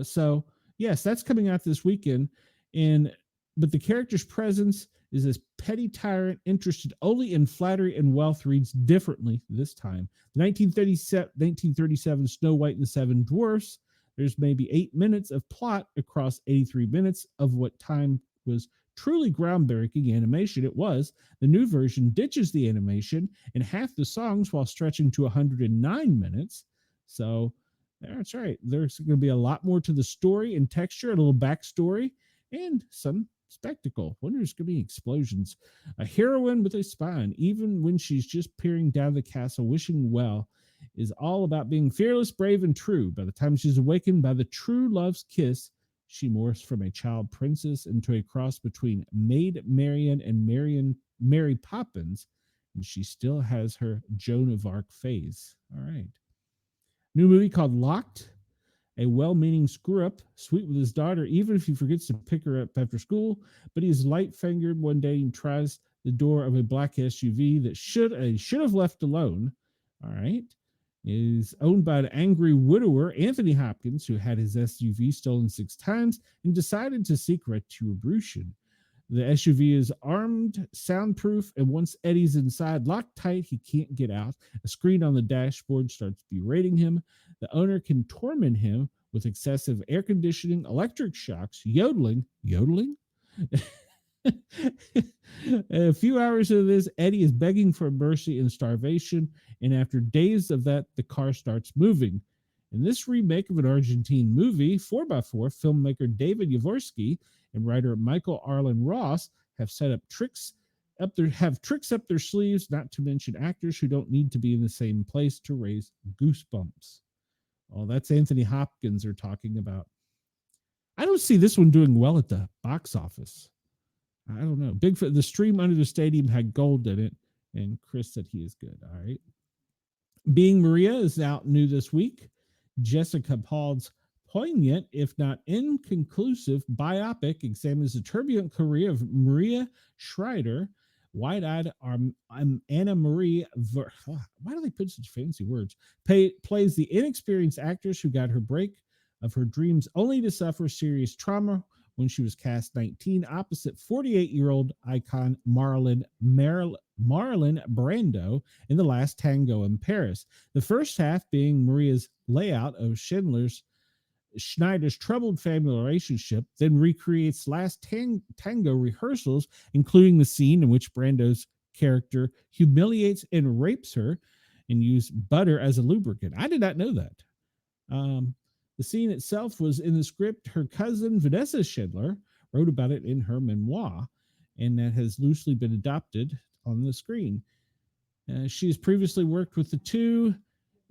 So yes, that's coming out this weekend. And but the character's presence is this petty tyrant interested only in flattery and wealth reads differently this time. The 1937 Snow White and the Seven Dwarfs. There's maybe 8 minutes of plot across 83 minutes of what time was truly groundbreaking animation. It was. The new version ditches the animation and half the songs while stretching to 109 minutes. So that's right. There's going to be a lot more to the story and texture, a little backstory, and some spectacle. Wonder there's going to be explosions. A heroine with a spine, even when she's just peering down the castle, wishing well, is all about being fearless, brave, and true. By the time she's awakened by the true love's kiss, she morphs from a child princess into a cross between Maid Marian and Mary Poppins, and she still has her Joan of Arc phase. All right. New movie called Locked. A well-meaning screw-up, sweet with his daughter, even if he forgets to pick her up after school. But he's light-fingered one day and tries the door of a black SUV that should have left alone. All right. Is owned by an angry widower, Anthony Hopkins, who had his SUV stolen 6 times and decided to seek retribution. The SUV is armed, soundproof, and once Eddie's inside, locked tight, he can't get out. A screen on the dashboard starts berating him. The owner can torment him with excessive air conditioning, electric shocks, yodeling. A few hours of this, Eddie is begging for mercy and starvation, and after days of that, the car starts moving. In this remake of an Argentine movie, 4x4, filmmaker David Yavorski and writer Michael Arlen Ross have set up tricks up their sleeves, not to mention actors who don't need to be in the same place to raise goosebumps. Oh, that's Anthony Hopkins they're talking about. I don't see this one doing well at the box office. I don't know. Bigfoot, the stream under the stadium had gold in it, and Chris said he is good. All right. Being Maria is out new this week. Jessica Paul's poignant, if not inconclusive, biopic examines the turbulent career of Maria Schreider. Wide-eyed Anna Marie, why do they put such fancy words? Plays the inexperienced actress who got her break of her dreams only to suffer serious trauma when she was cast 19 opposite 48-year-old icon Marlon Brando in The Last Tango in Paris. The first half being Maria's layout of Schneider's troubled family relationship, then recreates Last Tango rehearsals, including the scene in which Brando's character humiliates and rapes her and used butter as a lubricant. I did not know that. The scene itself was in the script. Her cousin, Vanessa Schindler, wrote about it in her memoir, and that has loosely been adopted on the screen. She has previously worked with the two,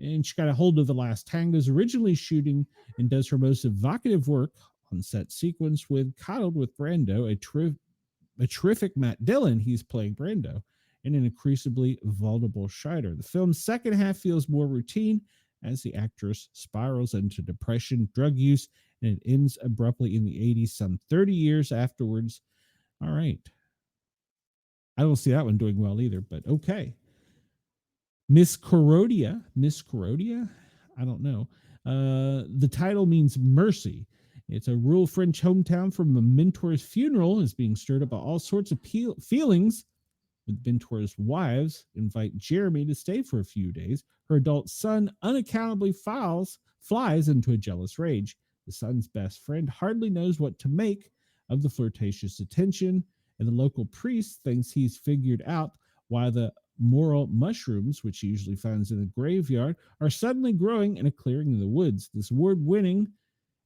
and she got a hold of The Last Tango's originally shooting and does her most evocative work on set sequence with Coddled with Brando, a terrific Matt Dillon, he's playing Brando, and an increasingly vulnerable Schreider. The film's second half feels more routine as the actress spirals into depression, drug use, and it ends abruptly in the 80s, some 30 years afterwards. All right. I don't see that one doing well either, but okay. Miss Corodia, I don't know. The title means mercy. It's a rural French hometown from a mentor's funeral is being stirred up by all sorts of feelings. With mentor's wives invite Jeremy to stay for a few days. Her adult son unaccountably flies into a jealous rage. The son's best friend hardly knows what to make of the flirtatious attention, and the local priest thinks he's figured out why the moral mushrooms, which he usually finds in a graveyard, are suddenly growing in a clearing in the woods. This award-winning,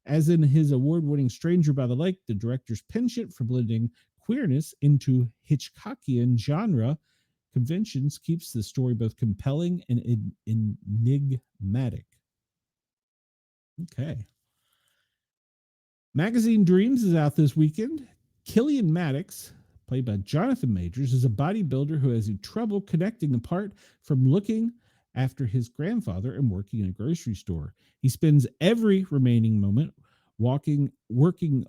as in his award-winning Stranger by the Lake, the director's penchant for blending queerness into Hitchcockian genre conventions keeps the story both compelling and enigmatic. Okay. Magazine Dreams is out this weekend. Killian Maddox, played by Jonathan Majors, is a bodybuilder who has trouble connecting apart from looking after his grandfather and working in a grocery store. He spends every remaining moment walking, working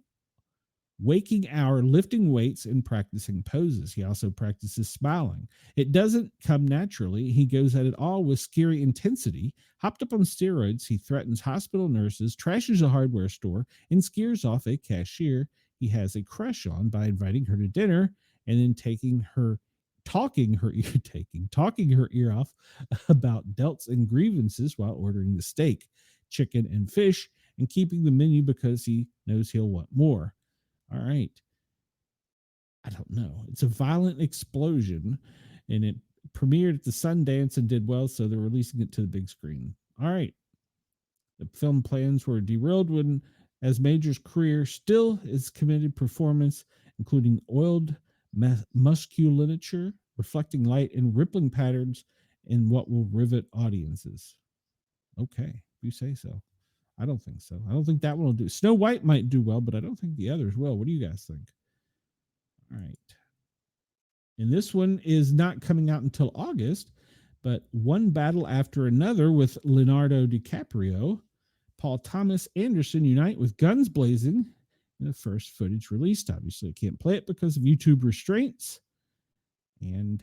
waking hour lifting weights and practicing poses. He also practices smiling. It doesn't come naturally. He goes at it all with scary intensity. Hopped up on steroids, he threatens hospital nurses, trashes a hardware store, and scares off a cashier he has a crush on by inviting her to dinner and then talking her ear off about delts and grievances while ordering the steak, chicken, and fish, and keeping the menu because he knows he'll want more. All right. I don't know. It's a violent explosion, and it premiered at the Sundance and did well, so they're releasing it to the big screen. All right. The film plans were derailed when, as Major's career still is committed performance, including oiled musculature, reflecting light, and rippling patterns in what will rivet audiences. Okay, you say so. I don't think so. I don't think that one will do. Snow White might do well, but I don't think the others will. What do you guys think? All right. And this one is not coming out until August, but one battle after another with Leonardo DiCaprio, Paul Thomas Anderson unite with guns blazing in the first footage released. Obviously, I can't play it because of YouTube restraints. And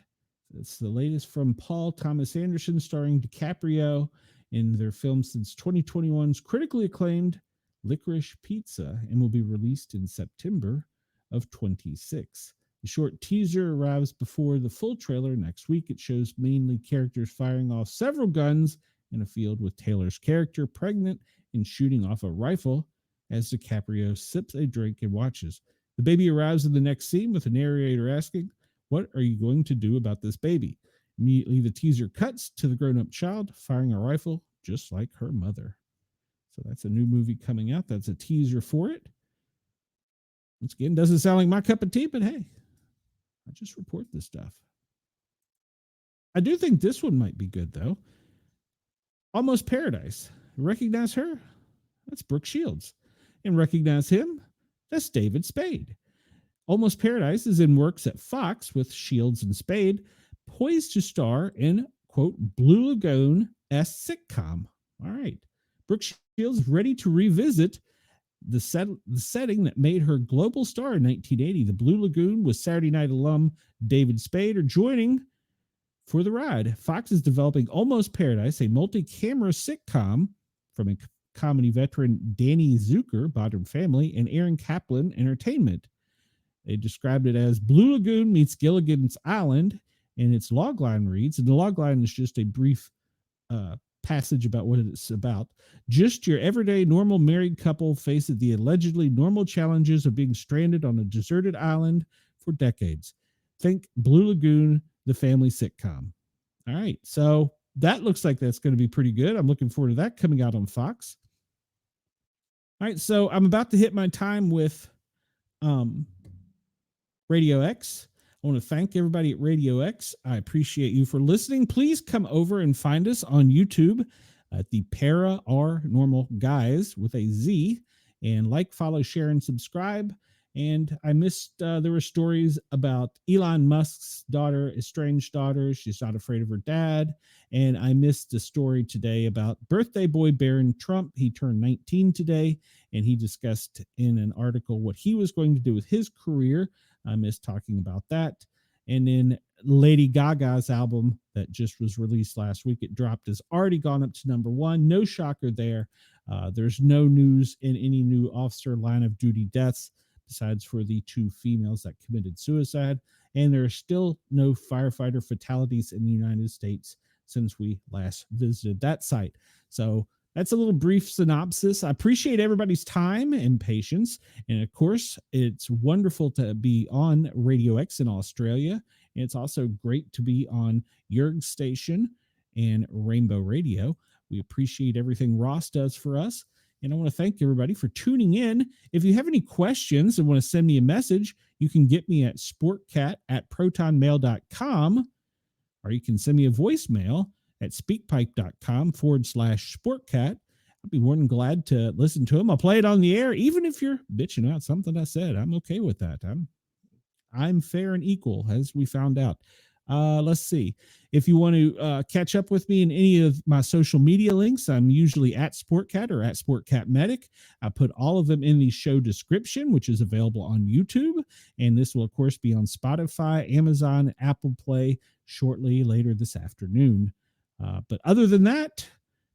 it's the latest from Paul Thomas Anderson starring DiCaprio in their film since 2021's critically acclaimed Licorice Pizza and will be released in September of 26. The short teaser arrives before the full trailer next week. It shows mainly characters firing off several guns in a field with Taylor's character pregnant and shooting off a rifle as DiCaprio sips a drink and watches. The baby arrives in the next scene with the narrator asking, "What are you going to do about this baby?" Immediately, the teaser cuts to the grown-up child firing a rifle just like her mother. So that's a new movie coming out. That's a teaser for it. Once again, doesn't sound like my cup of tea, but hey, I just report this stuff. I do think this one might be good, though. Almost Paradise. Recognize her? That's Brooke Shields. And recognize him? That's David Spade. Almost Paradise is in works at Fox with Shields and Spade, poised to star in, quote, Blue Lagoon-esque sitcom. All right. Brooke Shields is ready to revisit the setting that made her global star in 1980. The Blue Lagoon with Saturday Night alum David Spade are joining for the ride. Fox is developing Almost Paradise, a multi-camera sitcom from a comedy veteran Danny Zucker, Modern Family, and Aaron Kaplan Entertainment. They described it as Blue Lagoon meets Gilligan's Island, and its logline reads, and the logline is just a brief passage about what it's about. Just your everyday normal married couple faces the allegedly normal challenges of being stranded on a deserted island for decades. Think Blue Lagoon, the family sitcom. All right, so that looks like that's going to be pretty good. I'm looking forward to that coming out on Fox. All right, so I'm about to hit my time with Radio X. I want to thank everybody at Radio X. I appreciate you for listening. Please come over and find us on YouTube at the Para R Normal Guys with a Z, and like, follow, share, and subscribe. And I missed, there were stories about Elon Musk's daughter, estranged daughter. She's not afraid of her dad. And I missed a story today about birthday boy Barron Trump. He turned 19 today, and he discussed in an article what he was going to do with his career. I missed talking about that. And then Lady Gaga's album that just was released last week, it dropped, has already gone up to number 1. No shocker there. There's no news in any new officer line of duty deaths, besides for the 2 females that committed suicide. And there are still no firefighter fatalities in the United States since we last visited that site. So that's a little brief synopsis. I appreciate everybody's time and patience. And of course, it's wonderful to be on Radio X in Australia. And it's also great to be on Jurg's station and Rainbow Radio. We appreciate everything Ross does for us. And I want to thank everybody for tuning in. If you have any questions and want to send me a message, you can get me at sportcat@protonmail.com, or you can send me a voicemail at speakpipe.com/sportcat. I'd be more than glad to listen to them. I'll play it on the air, even if you're bitching out something I said. I'm okay with that. I'm fair and equal, as we found out. Let's see. If you want to catch up with me in any of my social media links, I'm usually at Sportcat or at Sportcat Medic. I put all of them in the show description, which is available on YouTube. And this will, of course, be on Spotify, Amazon, Apple Play shortly later this afternoon. But other than that,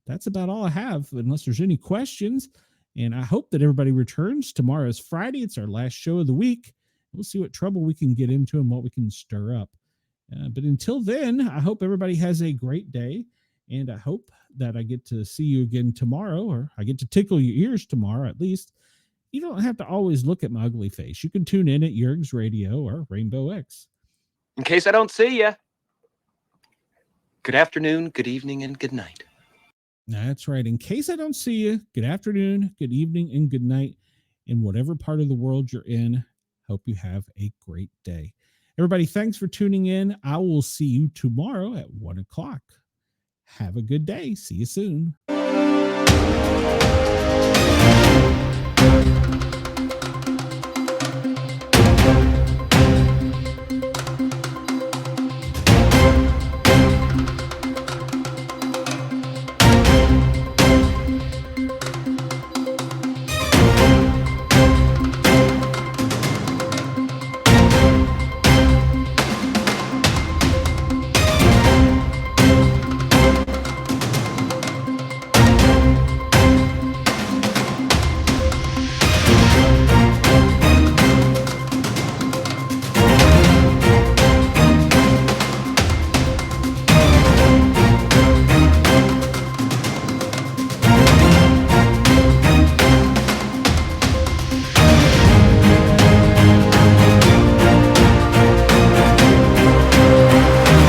that's about all I have, unless there's any questions. And I hope that everybody returns. Tomorrow is Friday. It's our last show of the week. We'll see what trouble we can get into and what we can stir up. But until then, I hope everybody has a great day. And I hope that I get to see you again tomorrow, or I get to tickle your ears tomorrow at least. You don't have to always look at my ugly face. You can tune in at Yerg's Radio or Rainbow X. In case I don't see you, good afternoon, good evening, and good night. That's right. In case I don't see you, good afternoon, good evening, and good night. In whatever part of the world you're in, hope you have a great day. Everybody, thanks for tuning in. I will see you tomorrow at 1 o'clock. Have a good day. See you soon.